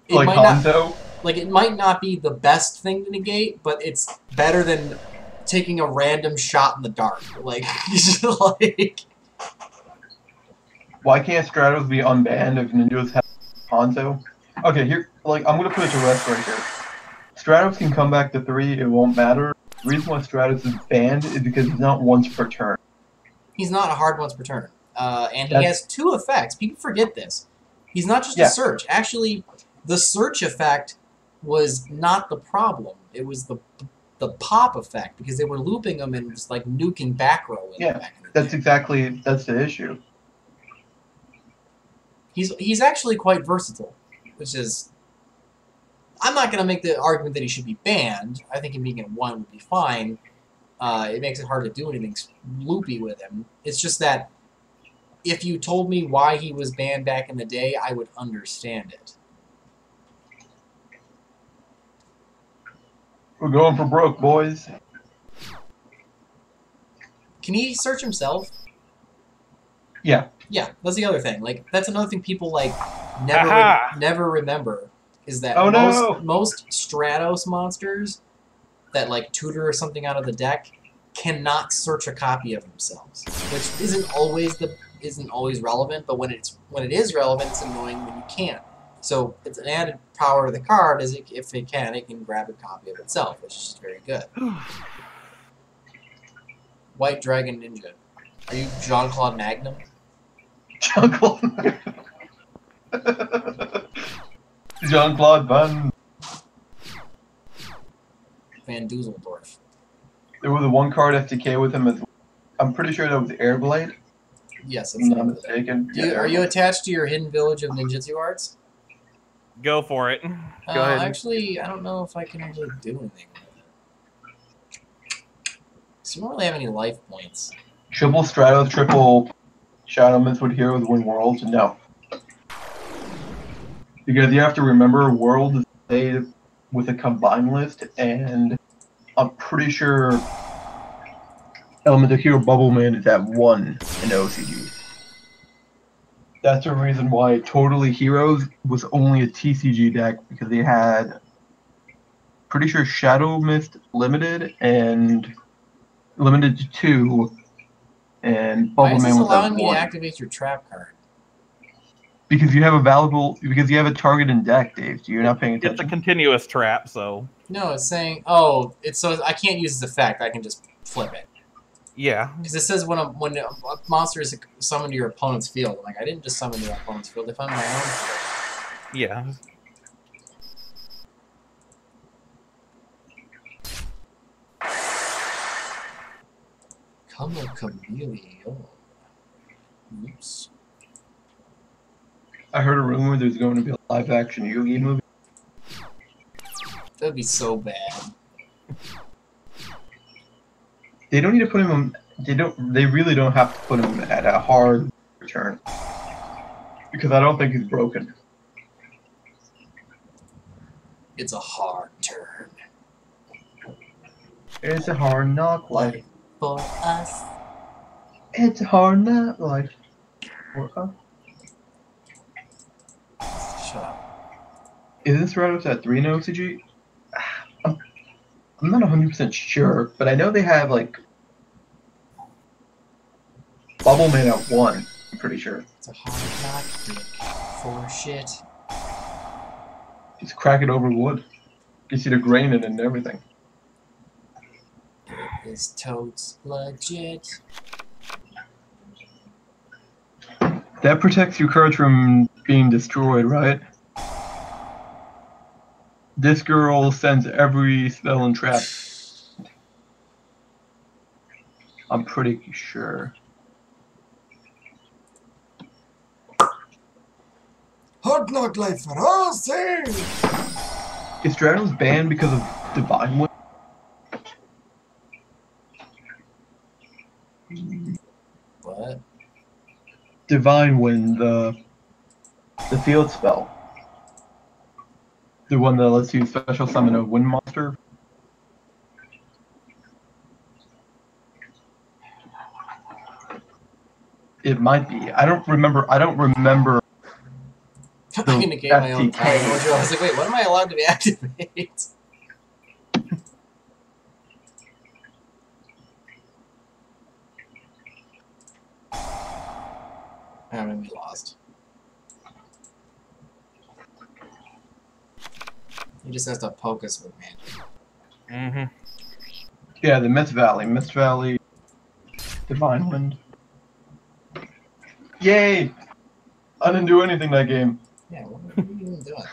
It like might Hanzo? not, like it might not be the best thing to negate, but it's better than taking a random shot in the dark. Like, just like. Why can't Stratos be unbanned if ninjas have Hanzo? Okay, here, like, I'm gonna put it to rest right here. Stratos can come back to 3, it won't matter. The reason why Stratos is banned is because he's not once per turn. He's not a hard once per turn. And he has 2 effects. People forget this. He's not just a search. Actually, the search effect was not the problem. It was the pop effect, because they were looping him and just like nuking back row. That's the issue. He's actually quite versatile, which is... I'm not going to make the argument that he should be banned. I think him being in 1 would be fine. It makes it hard to do anything loopy with him. It's just that if you told me why he was banned back in the day, I would understand it. We're going for broke, boys. Can he search himself? Yeah. Yeah, that's the other thing. Like, that's another thing people like never remember is that most Stratos monsters that like tutor or something out of the deck cannot search a copy of themselves, which isn't always relevant. But when it is relevant, it's annoying when you can't. So it's an added power to the card, as if it can grab a copy of itself, which is just very good. White Dragon Ninja. Are you Jean-Claude Magnum? Jean-Claude Jean-Claude Van Dusseldorf. There was a 1 card FTK with him as well. I'm pretty sure that was Airblade. Yes, I'm not mistaken. Are you attached to your hidden village of ninjutsu arts? Go for it. Go ahead. Actually, I don't know if I can actually do anything with it. So you don't really have any life points. Triple Stratos, triple Shadow Mist with Heroes win Worlds? No. Because you have to remember, World is played with a combined list, and I'm pretty sure Elemental Hero Bubbleman is at 1 in OCG. That's the reason why Totally Heroes was only a TCG deck, because they had, pretty sure, Shadow Mist Limited and limited to 2, and Bubbleman was at 1. Why is this allowing me to activate your trap card? Because you have a target in deck, Dave. So you're not paying attention. It's a continuous trap, so. No, it's saying, oh, so I can't use this effect. I can just flip it. Yeah. Because it says when a monster is summoned to your opponent's field. I'm like, I didn't just summon your opponent's field. If I'm my own field. Yeah. Come a chameleon. Oops. I heard a rumor there's going to be a live-action Yugi movie. That'd be so bad. They don't need to put him on. They really don't have to put him at a hard turn, because I don't think he's broken. It's a hard turn. It's a hard knock life for us. It's a hard knock life for us. Shut up. Isn't Stratos at 3 in OCG? I'm not 100% sure, but I know they have like Bubbleman at 1. I'm pretty sure. It's a hard knock dick for shit. Just crack it over wood. You see the grain in it and everything. Is totes legit? That protects your cards from being destroyed, right? This girl sends every spell and trap. I'm pretty sure. Hard knock life for us, eh? Is Stratos banned because of Divine Wind? What? Divine Wind, the field spell. The one that lets you special summon a wind monster. It might be. I don't remember. I negate my own power mojo. I was like, wait, what am I allowed to be activate? I'm gonna be lost. He just has to poke us with man. Mm-hmm. Yeah, the Mist Valley, Divine Wind. Yay! I didn't do anything that game. Yeah, what are you even doing?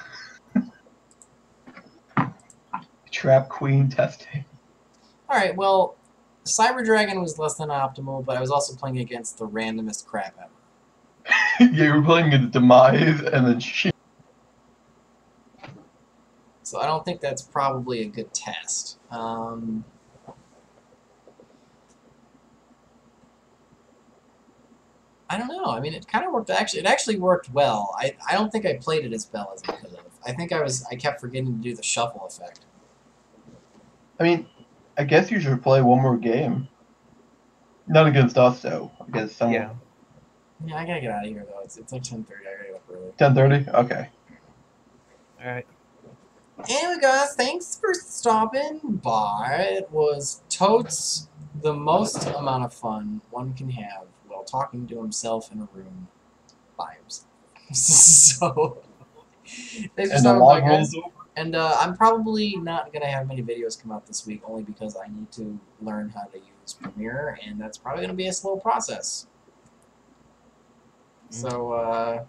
Trap Queen testing. Alright, well, Cyber Dragon was less than optimal, but I was also playing against the randomest crap ever. Yeah, you were playing a Demise and then she. So I don't think that's probably a good test. I don't know. I mean, it kind of worked. Actually, it actually worked well. I don't think I played it as well as I could have. I think I kept forgetting to do the shuffle effect. I mean, I guess you should play one more game. Not against us, though. Against someone. Yeah. Yeah, I gotta get out of here though. It's like 10:30. I gotta get up early. 10:30. Okay. All right. Anyway, guys, thanks for stopping by. It was totes the most amount of fun one can have while talking to himself in a room by himself. So, thanks for stopping by, guys. And I'm probably not going to have many videos come out this week, only because I need to learn how to use Premiere, and that's probably going to be a slow process. So,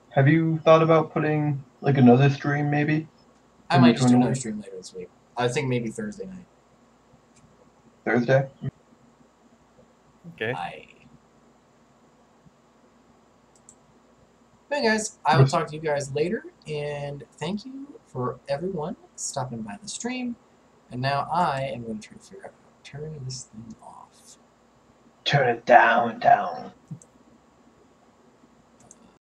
have you thought about putting, like, another stream, maybe? I might just do another stream later this week. I think maybe Thursday night. Thursday? Okay. But guys, I will talk to you guys later, and thank you for everyone stopping by the stream. And now I am going to try to figure out how to turn this thing off. Turn it down.